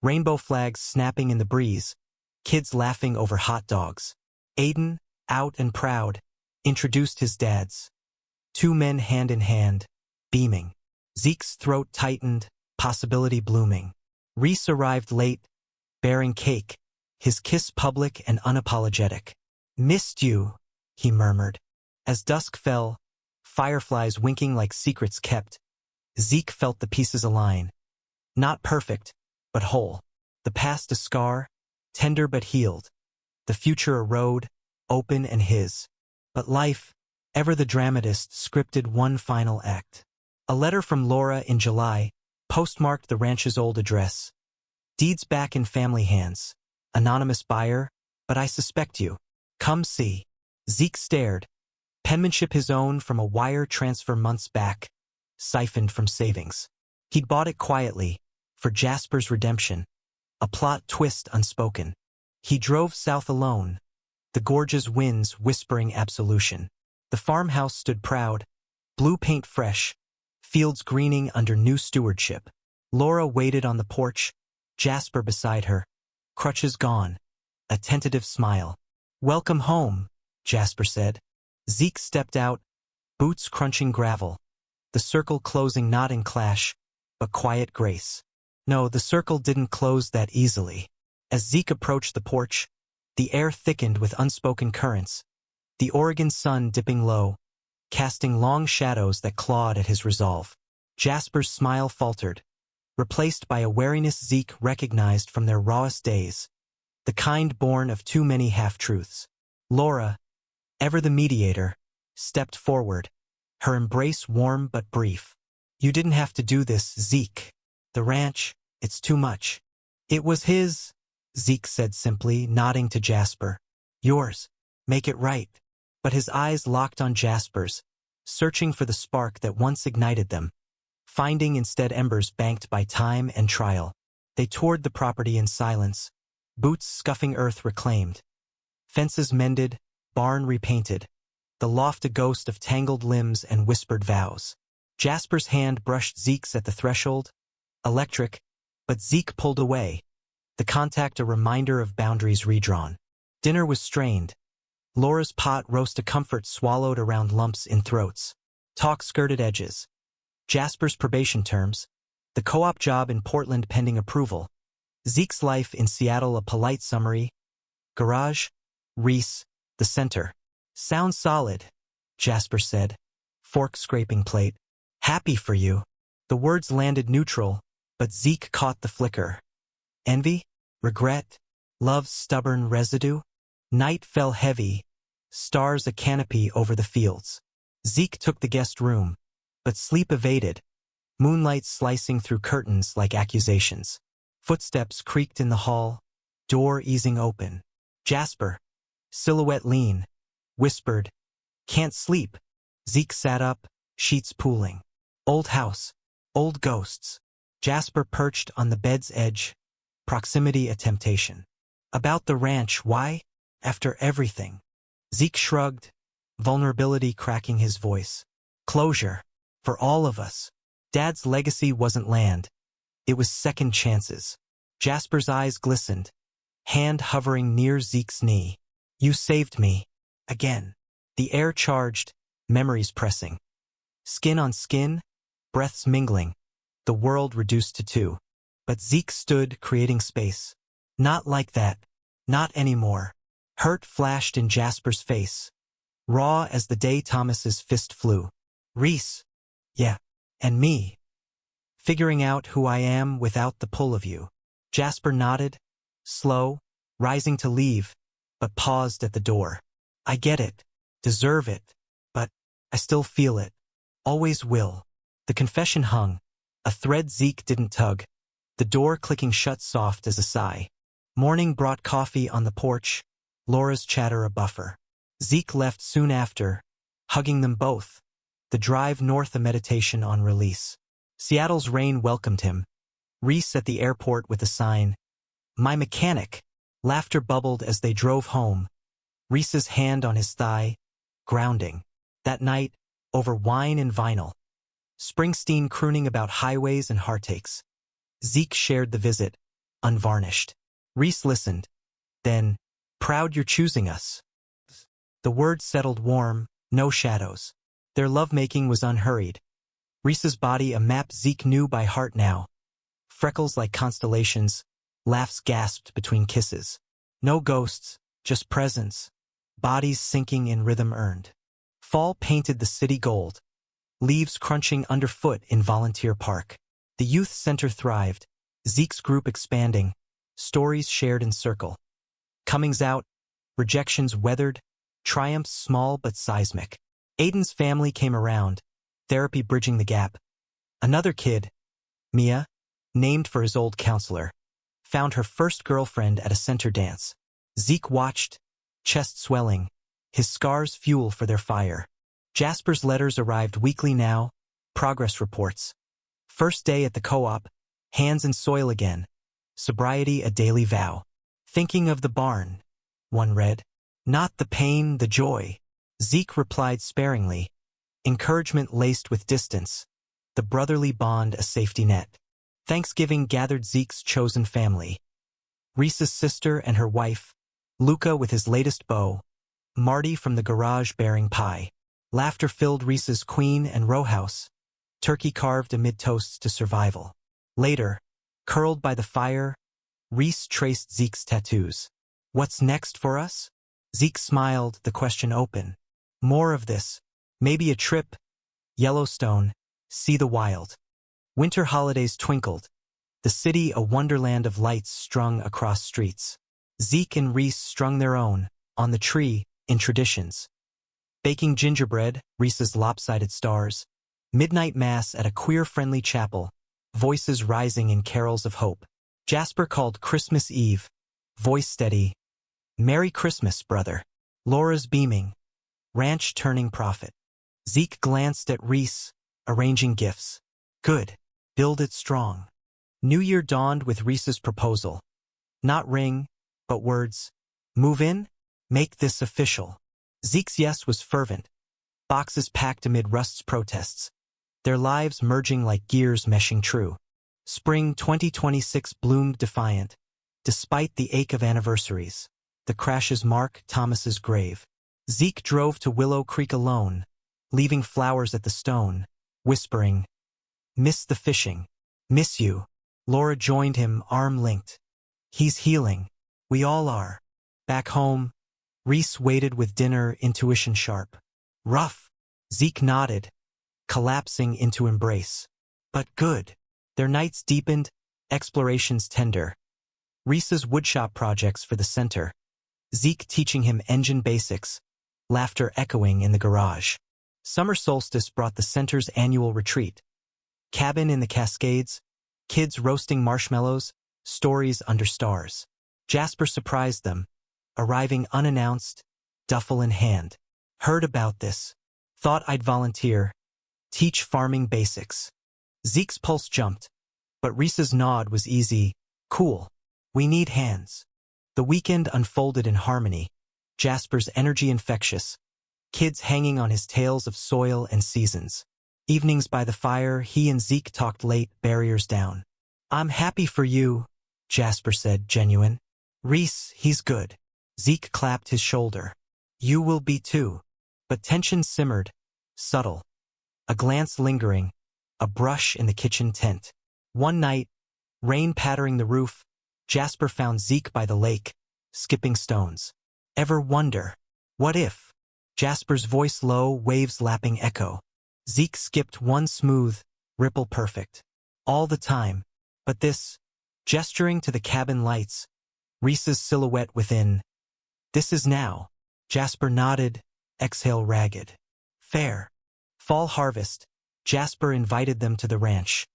rainbow flags snapping in the breeze, kids laughing over hot dogs. Aiden, out and proud, introduced his dads. 2 men hand in hand, beaming. Zeke's throat tightened, possibility blooming. Reese arrived late, bearing cake, his kiss public and unapologetic. Missed you, he murmured. As dusk fell, fireflies winking like secrets kept, Zeke felt the pieces align. Not perfect, but whole. The past a scar, tender but healed. The future a road, open and his. But life, ever the dramatist, scripted one final act. A letter from Laura in July, postmarked the ranch's old address. Deeds back in family hands. Anonymous buyer, but I suspect you. Come see. Zeke stared. Penmanship his own from a wire transfer months back, siphoned from savings. He'd bought it quietly, for Jasper's redemption. A plot twist unspoken. He drove south alone, the gorge's winds whispering absolution. The farmhouse stood proud, blue paint fresh, fields greening under new stewardship. Laura waited on the porch, Jasper beside her, crutches gone, a tentative smile. Welcome home, Jasper said. Zeke stepped out, boots crunching gravel. the circle closing not in clash, but quiet grace. No, the circle didn't close that easily. As Zeke approached the porch, the air thickened with unspoken currents, the Oregon sun dipping low, casting long shadows that clawed at his resolve. Jasper's smile faltered, replaced by a wariness Zeke recognized from their rawest days, the kind born of too many half-truths. Laura, ever the mediator, stepped forward, her embrace warm but brief. "You didn't have to do this, Zeke. The ranch, it's too much." "It was his," Zeke said simply, nodding to Jasper. "Yours. Make it right." But his eyes locked on Jasper's, searching for the spark that once ignited them. Finding instead embers banked by time and trial, they toured the property in silence, boots scuffing earth reclaimed, fences mended, barn repainted, the loft a ghost of tangled limbs and whispered vows. Jasper's hand brushed Zeke's at the threshold, electric, but Zeke pulled away, the contact a reminder of boundaries redrawn. Dinner was strained. Laura's pot roast a comfort swallowed around lumps in throats. Talk skirted edges. Jasper's probation terms, the co-op job in Portland pending approval, Zeke's life in Seattle a polite summary, garage, Reese, the center. "Sounds solid," Jasper said, fork scraping plate. "Happy for you." The words landed neutral, but Zeke caught the flicker. Envy? Regret? Love's stubborn residue? Night fell heavy, stars a canopy over the fields. Zeke took the guest room, but sleep evaded, moonlight slicing through curtains like accusations. Footsteps creaked in the hall, door easing open. Jasper, silhouette lean, whispered, "Can't sleep." Zeke sat up, sheets pooling. Old house, old ghosts. Jasper perched on the bed's edge, proximity a temptation. "About the ranch, why? After everything." Zeke shrugged, vulnerability cracking his voice. "Closure. For all of us. Dad's legacy wasn't land. It was second chances." Jasper's eyes glistened, hand hovering near Zeke's knee. "You saved me. Again." The air charged, memories pressing. Skin on skin, breaths mingling, the world reduced to two. But Zeke stood, creating space. "Not like that. Not anymore." Hurt flashed in Jasper's face, raw as the day Thomas's fist flew. "Reese. Yeah. And me. Figuring out who I am without the pull of you." Jasper nodded, slow, rising to leave, but paused at the door. "I get it. Deserve it. But I still feel it. Always will." The confession hung, a thread Zeke didn't tug, the door clicking shut soft as a sigh. Morning brought coffee on the porch, Laura's chatter a buffer. Zeke left soon after, hugging them both, the drive north a meditation on release. Seattle's rain welcomed him. Reese at the airport with a sign, "My mechanic." Laughter bubbled as they drove home, Reese's hand on his thigh, grounding. That night, over wine and vinyl, Springsteen crooning about highways and heartaches. Zeke shared the visit, unvarnished. Reese listened. Then, "Proud you're choosing us." The words settled warm, no shadows. Their lovemaking was unhurried. Reese's body a map Zeke knew by heart now. Freckles like constellations, laughs gasped between kisses. No ghosts, just presence, bodies sinking in rhythm earned. Fall painted the city gold, leaves crunching underfoot in Volunteer Park. The youth center thrived, Zeke's group expanding, stories shared in circle. Comings out, rejections weathered, triumphs small but seismic. Aiden's family came around, therapy bridging the gap. Another kid, Mia, named for his old counselor, found her first girlfriend at a center dance. Zeke watched, chest swelling, his scars fuel for their fire. Jasper's letters arrived weekly now, progress reports. First day at the co-op, hands in soil again, sobriety a daily vow. "Thinking of the barn," one read. "Not the pain, the joy." Zeke replied sparingly, encouragement laced with distance, the brotherly bond a safety net. Thanksgiving gathered Zeke's chosen family. Reese's sister and her wife, Luca with his latest beau, Marty from the garage bearing pie. Laughter filled Reese's queen and row house, turkey carved amid toasts to survival. Later, curled by the fire, Reese traced Zeke's tattoos. What's next for us? Zeke smiled, the question open. More of this. Maybe a trip. Yellowstone. See the wild. Winter holidays twinkled. The city a wonderland of lights strung across streets. Zeke and Reese strung their own, on the tree, in traditions. Baking gingerbread, Reese's lopsided stars. Midnight mass at a queer-friendly chapel, voices rising in carols of hope. Jasper called Christmas Eve, voice steady. Merry Christmas, brother. Laura's beaming. Ranch turning profit. Zeke glanced at Reese, arranging gifts. Good. Build it strong. New Year dawned with Reese's proposal. Not ring, but words. Move in? Make this official. Zeke's yes was fervent. Boxes packed amid Rust's protests. Their lives merging like gears meshing true. Spring 2026 bloomed defiant. Despite the ache of anniversaries. The crashes mark Thomas's grave. Zeke drove to Willow Creek alone, leaving flowers at the stone, whispering, "Miss the fishing. Miss you." Laura joined him, arm-linked. He's healing. We all are. Back home, Reese waited with dinner, intuition sharp. Rough. Zeke nodded, collapsing into embrace. But good. Their nights deepened, explorations tender. Reese's woodshop projects for the center. Zeke teaching him engine basics, laughter echoing in the garage. Summer solstice brought the center's annual retreat. Cabin in the Cascades, kids roasting marshmallows, stories under stars. Jasper surprised them, arriving unannounced, duffel in hand. Heard about this. Thought I'd volunteer. Teach farming basics. Zeke's pulse jumped, but Reese's nod was easy. Cool. We need hands. The weekend unfolded in harmony. Jasper's energy infectious. Kids hanging on his tales of soil and seasons. Evenings by the fire, he and Zeke talked late, barriers down. I'm happy for you, Jasper said, genuine. Reese, he's good. Zeke clapped his shoulder. You will be too. But tension simmered, subtle. A glance lingering, a brush in the kitchen tent. One night, rain pattering the roof, Jasper found Zeke by the lake, skipping stones. Ever wonder, what if? Jasper's voice low, waves lapping echo. Zeke skipped one smooth, ripple perfect. All the time. But this, gesturing to the cabin lights, Reese's silhouette within. This is now. Jasper nodded, exhale ragged. Fair. Fall harvest. Jasper invited them to the ranch.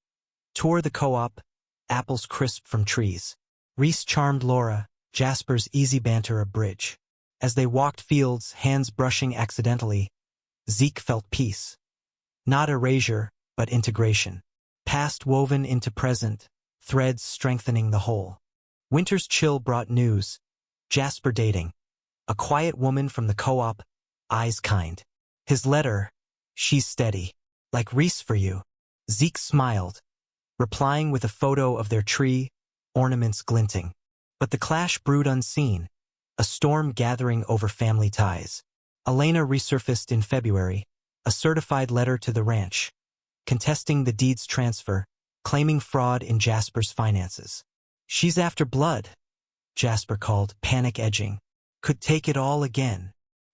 Tour the co-op, apples crisp from trees. Reese charmed Laura, Jasper's easy banter a bridge. As they walked fields, hands brushing accidentally, Zeke felt peace. Not erasure, but integration. Past woven into present, threads strengthening the whole. Winter's chill brought news. Jasper dating. A quiet woman from the co-op, eyes kind. His letter, she's steady. Like Reese for you. Zeke smiled, replying with a photo of their tree, ornaments glinting. But the clash brewed unseen, a storm gathering over family ties. Elena resurfaced in February, a certified letter to the ranch, contesting the deed's transfer, claiming fraud in Jasper's finances. She's after blood, Jasper called, panic edging. Could take it all again.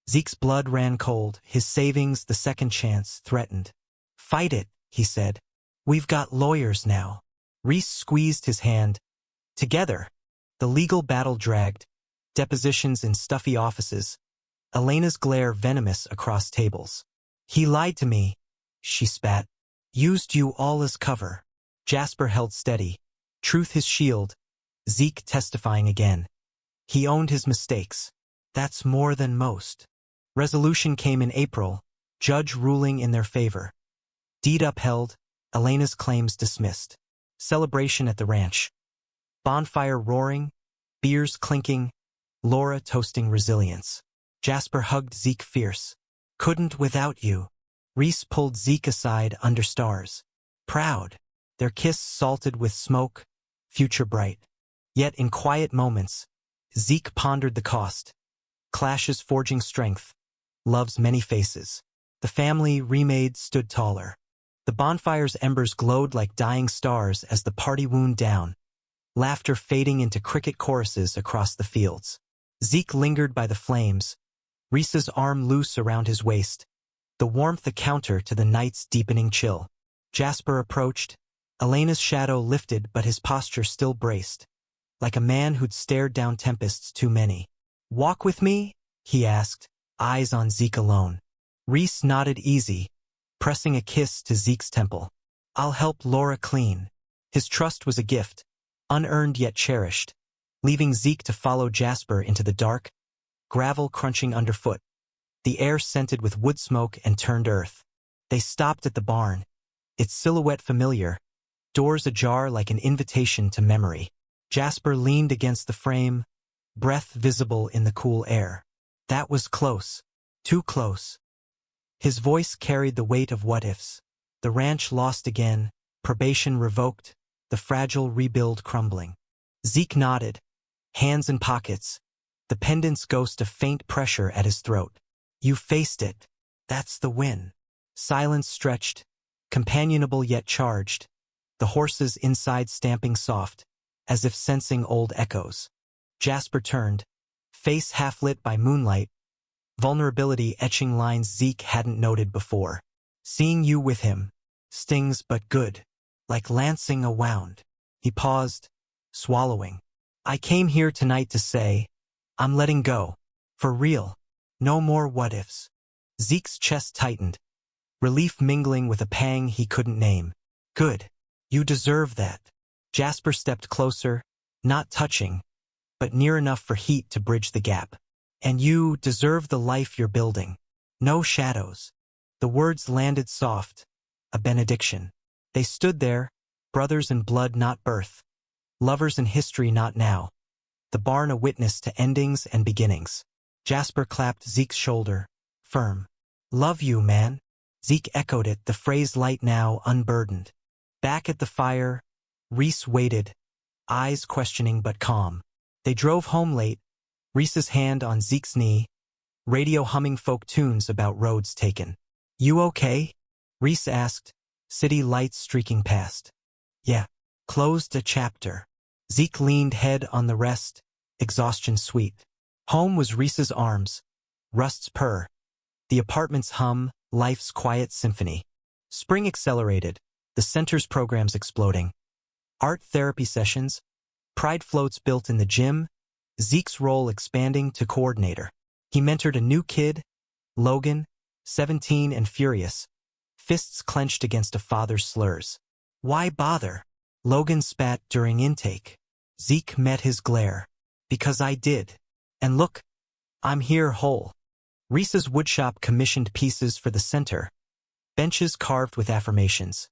Zeke's blood ran cold, his savings, the second chance, threatened. Fight it, he said. We've got lawyers now. Reese squeezed his hand. Together, the legal battle dragged, depositions in stuffy offices, Elena's glare venomous across tables. He lied to me, she spat. Used you all as cover. Jasper held steady, truth his shield, Zeke testifying again. He owned his mistakes. That's more than most. Resolution came in April, judge ruling in their favor. Deed upheld, Elena's claims dismissed. Celebration at the ranch. Bonfire roaring, beers clinking, Laura toasting resilience. Jasper hugged Zeke fierce. Couldn't without you. Reese pulled Zeke aside under stars. Proud. Their kiss salted with smoke, future bright. Yet in quiet moments, Zeke pondered the cost. Clashes forging strength. Love's many faces. The family remade stood taller. The bonfire's embers glowed like dying stars as the party wound down, laughter fading into cricket choruses across the fields. Zeke lingered by the flames, Reese's arm loose around his waist, the warmth a counter to the night's deepening chill. Jasper approached, Elena's shadow lifted but his posture still braced, like a man who'd stared down tempests too many. "Walk with me?" he asked, eyes on Zeke alone. Reese nodded easy, pressing a kiss to Zeke's temple. "I'll help Laura clean." His trust was a gift, unearned yet cherished, leaving Zeke to follow Jasper into the dark, gravel crunching underfoot, the air scented with wood smoke and turned earth. They stopped at the barn, its silhouette familiar, doors ajar like an invitation to memory. Jasper leaned against the frame, breath visible in the cool air. That was close, too close. His voice carried the weight of what-ifs. The ranch lost again, probation revoked, the fragile rebuild crumbling. Zeke nodded, hands in pockets, the pendant's ghost of faint pressure at his throat. "You faced it. That's the win." Silence stretched, companionable yet charged, the horses inside stamping soft, as if sensing old echoes. Jasper turned, face half-lit by moonlight, vulnerability etching lines Zeke hadn't noted before. "Seeing you with him stings but good, like lancing a wound." He paused, swallowing. "I came here tonight to say, I'm letting go. For real. No more what-ifs." Zeke's chest tightened, relief mingling with a pang he couldn't name. "Good. You deserve that." Jasper stepped closer, not touching, but near enough for heat to bridge the gap. "And you deserve the life you're building. No shadows." The words landed soft, a benediction. They stood there, brothers in blood not birth, lovers in history not now, the barn a witness to endings and beginnings. Jasper clapped Zeke's shoulder, firm. "Love you, man." Zeke echoed it, the phrase light now, unburdened. Back at the fire, Reese waited, eyes questioning but calm. They drove home late, Reese's hand on Zeke's knee, radio humming folk tunes about roads taken. "You okay?" Reese asked, city lights streaking past. "Yeah." Closed a chapter. Zeke leaned head on the rest, exhaustion sweet. Home was Reese's arms, Rust's purr, the apartment's hum, life's quiet symphony. Spring accelerated, the center's programs exploding. Art therapy sessions, pride floats built in the gym, Zeke's role expanding to coordinator. He mentored a new kid, Logan, 17 and furious, fists clenched against a father's slurs. "Why bother?" Logan spat during intake. Zeke met his glare. "Because I did. And look, I'm here whole." Reese's woodshop commissioned pieces for the center, benches carved with affirmations,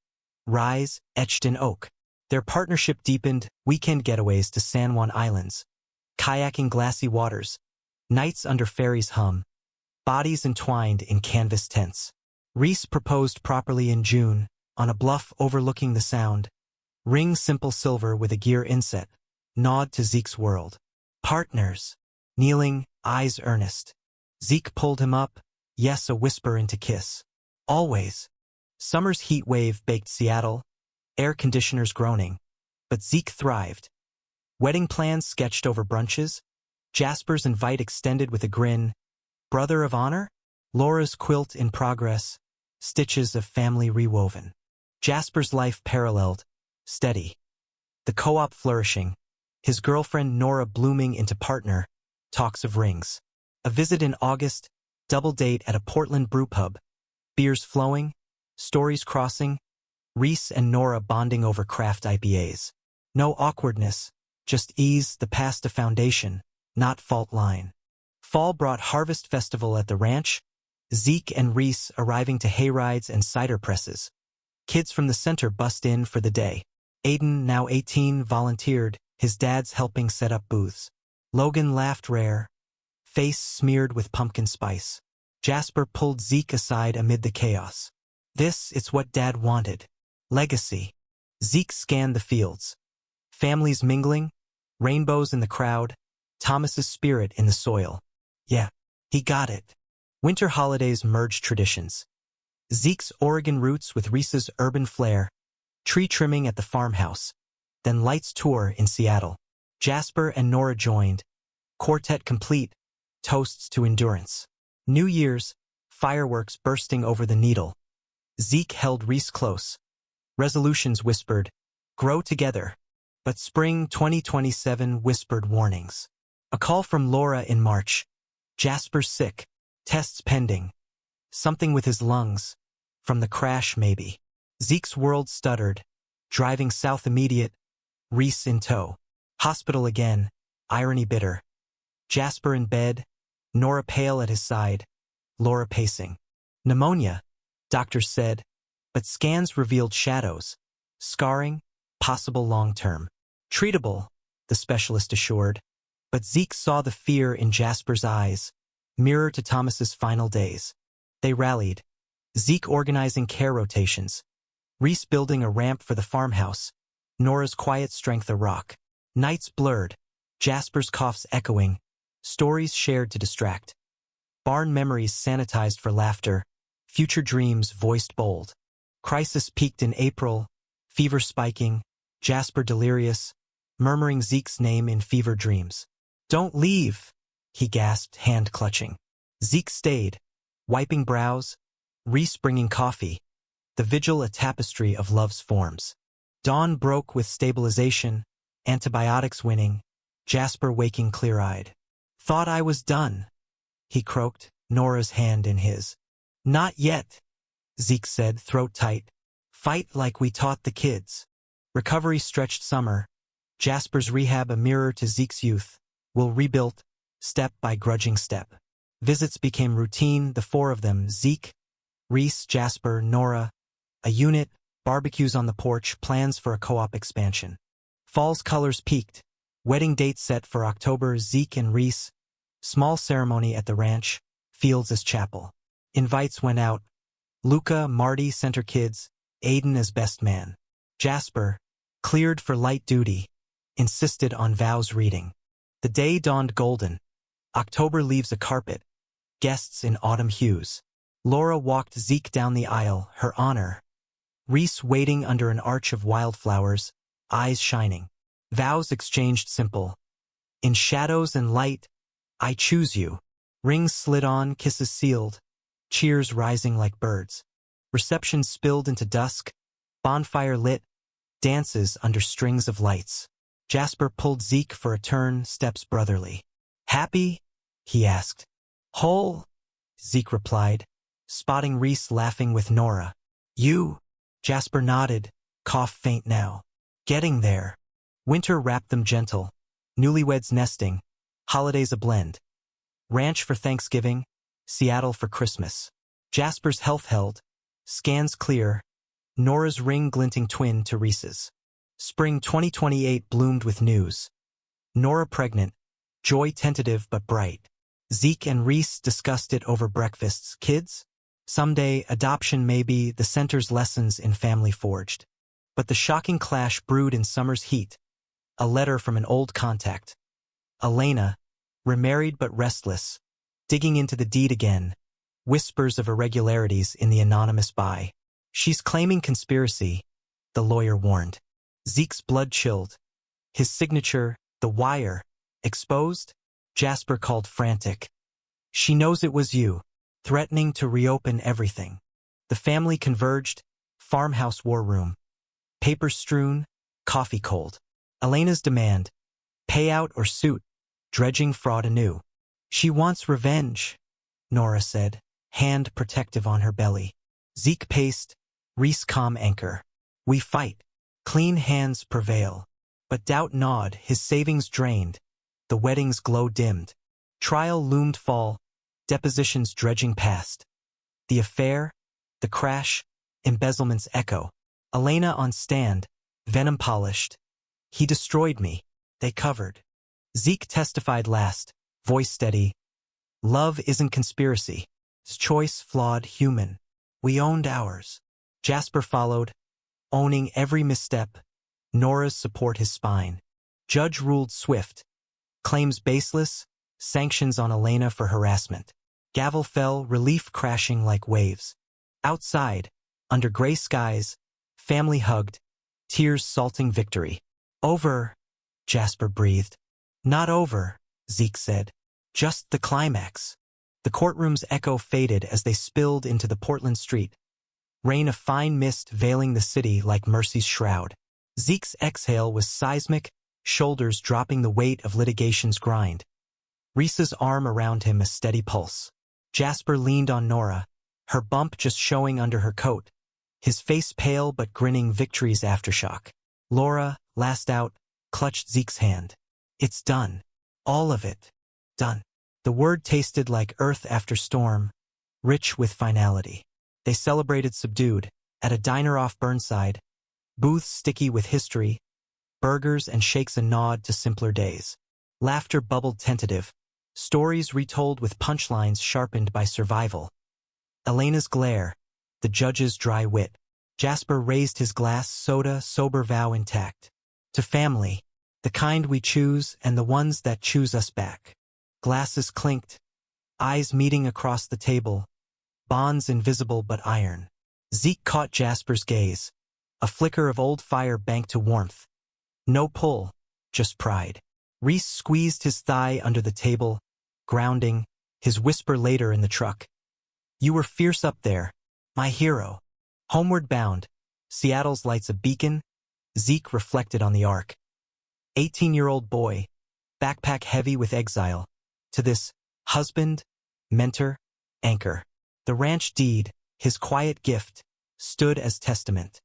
rise etched in oak. Their partnership deepened, weekend getaways to San Juan Islands, kayaking glassy waters, nights under ferries hum, bodies entwined in canvas tents. Reese proposed properly in June, on a bluff overlooking the sound, ring simple silver with a gear inset, nod to Zeke's world. "Partners." Kneeling, eyes earnest. Zeke pulled him up, yes a whisper into kiss. "Always." Summer's heat wave baked Seattle, air conditioners groaning, but Zeke thrived. Wedding plans sketched over brunches, Jasper's invite extended with a grin, brother of honor, Laura's quilt in progress, stitches of family rewoven. Jasper's life paralleled, steady. The co-op flourishing, his girlfriend Nora blooming into partner, talks of rings. A visit in August, double date at a Portland brewpub, beers flowing, stories crossing, Reese and Nora bonding over craft IPAs. No awkwardness, just ease, the past a foundation, not fault line. Fall brought Harvest Festival at the ranch, Zeke and Reese arriving to hayrides and cider presses. Kids from the center bust in for the day. Aiden, now 18, volunteered, his dad's helping set up booths. Logan laughed rare, face smeared with pumpkin spice. Jasper pulled Zeke aside amid the chaos. It's what Dad wanted. Legacy." Zeke scanned the fields. Families mingling, rainbows in the crowd, Thomas's spirit in the soil. Yeah, he got it. Winter holidays merged traditions. Zeke's Oregon roots with Reese's urban flair, tree trimming at the farmhouse, then lights tour in Seattle. Jasper and Nora joined, quartet complete, toasts to endurance. New Year's, fireworks bursting over the needle. Zeke held Reese close. Resolutions whispered, grow together. But spring 2027 whispered warnings. A call from Laura in March. Jasper's sick. Tests pending. Something with his lungs. From the crash, maybe. Zeke's world stuttered. Driving south immediate. Reese in tow. Hospital again. Irony bitter. Jasper in bed. Nora pale at his side. Laura pacing. Pneumonia, doctors said. But scans revealed shadows. Scarring. Possible long-term. Treatable, the specialist assured. But Zeke saw the fear in Jasper's eyes. Mirror to Thomas's final days. They rallied. Zeke organizing care rotations. Reese building a ramp for the farmhouse. Nora's quiet strength a rock. Nights blurred. Jasper's coughs echoing. Stories shared to distract. Barn memories sanitized for laughter. Future dreams voiced bold. Crisis peaked in April. Fever spiking. Jasper delirious. Murmuring Zeke's name in fever dreams. Don't leave, he gasped, hand clutching. Zeke stayed, wiping brows. Reese bringing coffee. The vigil a tapestry of love's forms. Dawn broke with stabilization. Antibiotics winning. Jasper waking clear-eyed. Thought I was done, he croaked, Nora's hand in his. Not yet, Zeke said, throat tight. Fight like we taught the kids. Recovery stretched summer. Jasper's rehab a mirror to Zeke's youth. Will rebuilt, step by grudging step. Visits became routine, the four of them, Zeke, Reese, Jasper, Nora. A unit, barbecues on the porch, plans for a co-op expansion. Fall's colors peaked. Wedding date set for October, Zeke and Reese. Small ceremony at the ranch, Fields as chapel. Invites went out. Luca, Marty, center kids, Aiden as best man. Jasper, cleared for light duty, insisted on vows reading. The day dawned golden. October leaves a carpet. Guests in autumn hues. Laura walked Zeke down the aisle, her honor. Reese waiting under an arch of wildflowers, eyes shining. Vows exchanged simple. In shadows and light, I choose you. Rings slid on, kisses sealed. Cheers rising like birds. Reception spilled into dusk. Bonfire lit. Dances under strings of lights. Jasper pulled Zeke for a turn, steps brotherly. Happy? He asked. Whole? Zeke replied, spotting Reese laughing with Nora. You? Jasper nodded, cough faint now. Getting there. Winter wrapped them gentle. Newlyweds nesting. Holidays a blend. Ranch for Thanksgiving. Seattle for Christmas. Jasper's health held. Scans clear. Nora's ring glinting twin to Reese's. Spring 2028 bloomed with news. Nora pregnant. Joy tentative but bright. Zeke and Reese discussed it over breakfasts. Kids? Someday, adoption may be the center's lessons in family forged. But the shocking clash brewed in summer's heat. A letter from an old contact. Elena, remarried but restless, digging into the deed again. Whispers of irregularities in the anonymous by. She's claiming conspiracy, the lawyer warned. Zeke's blood chilled. His signature, the wire, exposed? Jasper called frantic. She knows it was you, threatening to reopen everything. The family converged, farmhouse war room. Papers strewn, coffee cold. Elena's demand, payout or suit, dredging fraud anew. She wants revenge, Nora said, hand protective on her belly. Zeke paced, Reese calm anchor. We fight. Clean hands prevail. But doubt gnawed, his savings drained. The wedding's glow dimmed. Trial loomed fall, depositions dredging past. The affair, the crash, embezzlement's echo. Elena on stand, venom polished. He destroyed me, they covered. Zeke testified last, voice steady. Love isn't conspiracy. It's choice flawed human. We owned ours. Jasper followed, owning every misstep. Nora's support his spine. Judge ruled swift. Claims baseless, sanctions on Elena for harassment. Gavel fell, relief crashing like waves. Outside, under gray skies, family hugged, tears salting victory. Over, Jasper breathed. Not over, Zeke said. Just the climax. The courtroom's echo faded as they spilled into the Portland street. Rain of fine mist veiling the city like mercy's shroud. Zeke's exhale was seismic, shoulders dropping the weight of litigation's grind. Reese's arm around him a steady pulse. Jasper leaned on Nora, her bump just showing under her coat, his face pale but grinning victory's aftershock. Laura, last out, clutched Zeke's hand. It's done. All of it. Done. The word tasted like earth after storm, rich with finality. They celebrated subdued, at a diner off Burnside, booths sticky with history, burgers and shakes a nod to simpler days. Laughter bubbled tentative, stories retold with punchlines sharpened by survival. Elena's glare, the judge's dry wit. Jasper raised his glass, soda, sober vow intact. To family, the kind we choose and the ones that choose us back. Glasses clinked, eyes meeting across the table, bonds invisible but iron. Zeke caught Jasper's gaze, a flicker of old fire banked to warmth. No pull, just pride. Reese squeezed his thigh under the table, grounding, his whisper later in the truck. You were fierce up there, my hero. Homeward bound, Seattle's lights a beacon, Zeke reflected on the arc. 18-year-old boy, backpack heavy with exile, to this husband, mentor, anchor. The ranch deed, his quiet gift, stood as testament.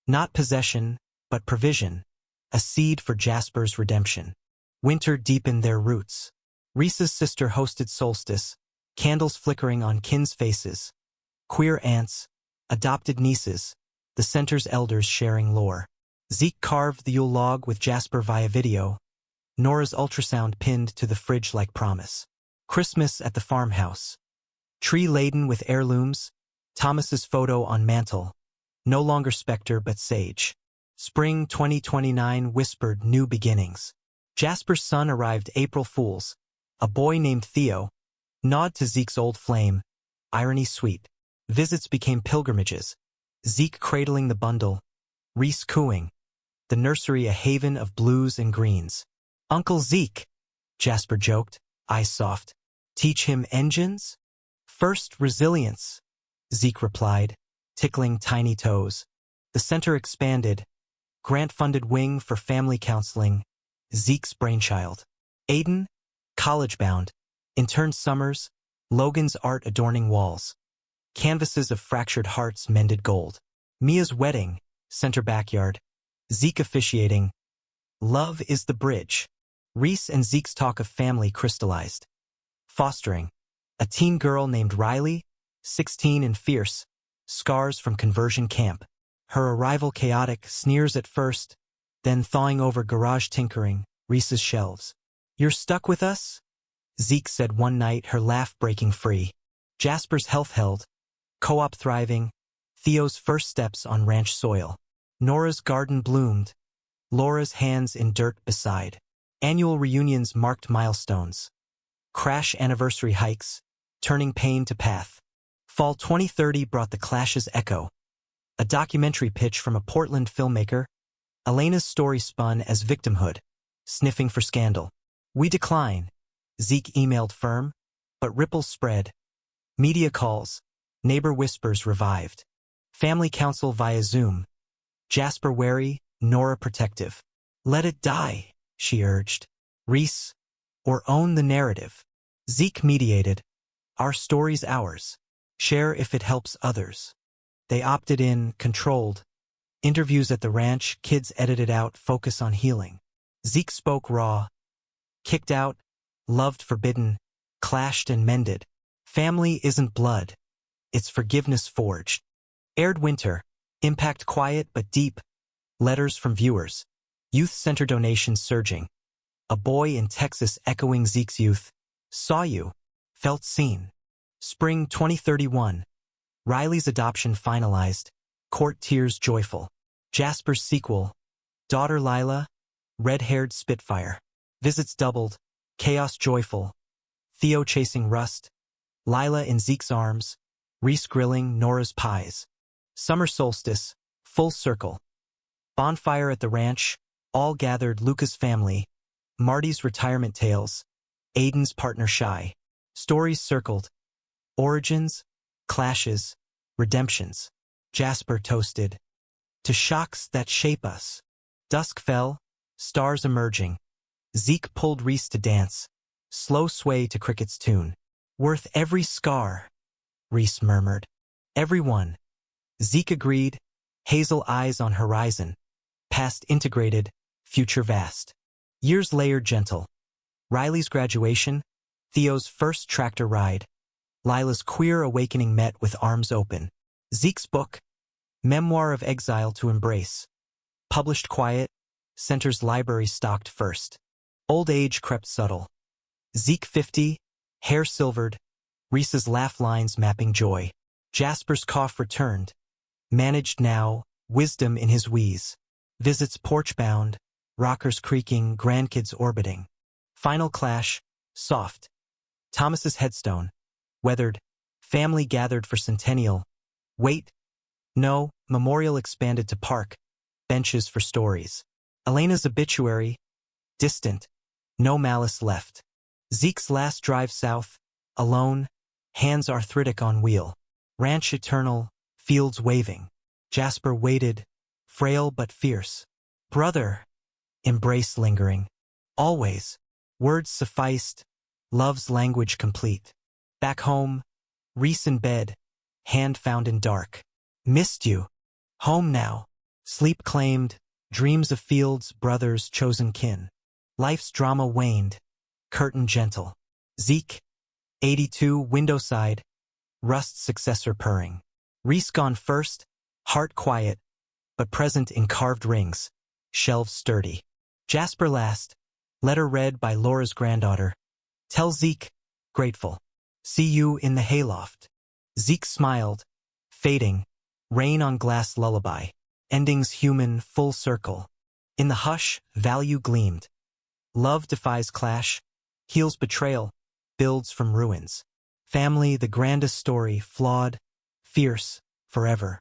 Not possession, but provision, a seed for Jasper's redemption. Winter deepened their roots. Reese's sister hosted solstice, candles flickering on kin's faces. Queer aunts, adopted nieces, the center's elders sharing lore. Zeke carved the Yule log with Jasper via video, Nora's ultrasound pinned to the fridge like promise. Christmas at the farmhouse. Tree laden with heirlooms, Thomas's photo on mantle, no longer specter but sage. Spring 2029 whispered new beginnings. Jasper's son arrived April Fools, a boy named Theo, nod to Zeke's old flame, irony sweet. Visits became pilgrimages, Zeke cradling the bundle, Reese cooing, the nursery a haven of blues and greens. Uncle Zeke, Jasper joked, eyes soft. Teach him engines? First resilience, Zeke replied, tickling tiny toes. The center expanded, grant-funded wing for family counseling, Zeke's brainchild. Aiden, college-bound, interned summers, Logan's art adorning walls. Canvases of fractured hearts mended gold. Mia's wedding, center backyard, Zeke officiating. Love is the bridge. Reese and Zeke's talk of family crystallized. Fostering. A teen girl named Riley, 16 and fierce, scars from conversion camp. Her arrival chaotic, sneers at first, then thawing over garage tinkering, Reese's shelves. You're stuck with us? Zeke said one night, her laugh breaking free. Jasper's health held, co-op thriving, Theo's first steps on ranch soil. Nora's garden bloomed, Laura's hands in dirt beside. Annual reunions marked milestones. Crash anniversary hikes, turning pain to path. Fall 2030 brought the clash's echo. A documentary pitch from a Portland filmmaker, Elena's story spun as victimhood, sniffing for scandal. We decline, Zeke emailed firm, but ripples spread. Media calls, neighbor whispers revived. Family council via Zoom. Jasper wary, Nora protective. Let it die, she urged. Reese, or own the narrative. Zeke mediated. Our story's ours. Share if it helps others. They opted in, controlled. Interviews at the ranch, kids edited out, focus on healing. Zeke spoke raw. Kicked out, loved forbidden, clashed and mended. Family isn't blood. It's forgiveness forged. Aired winter. Impact quiet but deep. Letters from viewers. Youth center donations surging. A boy in Texas echoing Zeke's youth. Saw you. Felt seen. Spring 2031. Riley's adoption finalized. Court tears joyful. Jasper's sequel. Daughter Lila. Red-haired Spitfire. Visits doubled. Chaos joyful. Theo chasing Rust. Lila in Zeke's arms. Reese grilling Nora's pies. Summer solstice, full circle. Bonfire at the ranch, all gathered Luca's family. Marty's retirement tales. Aiden's partner shy. Stories circled. Origins, clashes, redemptions. Jasper toasted. To shocks that shape us. Dusk fell, stars emerging. Zeke pulled Reese to dance. Slow sway to cricket's tune. Worth every scar, Reese murmured. Every one. Zeke agreed, hazel eyes on horizon. Past integrated, future vast. Years layered gentle. Riley's graduation, Theo's first tractor ride. Lila's queer awakening met with arms open. Zeke's book, Memoir of Exile to Embrace. Published quiet, Center's library stocked first. Old age crept subtle. Zeke 50, hair silvered, Reese's laugh lines mapping joy. Jasper's cough returned. Managed now, wisdom in his wheeze. Visits porch-bound, rockers creaking, grandkids orbiting. Final clash, soft. Thomas's headstone, weathered, family gathered for centennial. Wait, no, memorial expanded to park, benches for stories. Elena's obituary, distant, no malice left. Zeke's last drive south, alone, hands arthritic on wheel. Ranch eternal, fields waving. Jasper waited, frail but fierce. Brother, embrace lingering. Always, words sufficed, love's language complete. Back home, Reese in bed, hand found in dark. Missed you. Home now. Sleep claimed, dreams of fields, brothers, chosen kin. Life's drama waned, curtain gentle. Zeke, 82, window side, Rust's successor purring. Reese gone first, heart quiet, but present in carved rings, shelves sturdy. Jasper last, letter read by Laura's granddaughter. Tell Zeke, grateful. See you in the hayloft. Zeke smiled, fading, rain on glass lullaby. Endings human, full circle. In the hush, value gleamed. Love defies clash, heals betrayal, builds from ruins. Family, the grandest story, flawed, fierce, forever.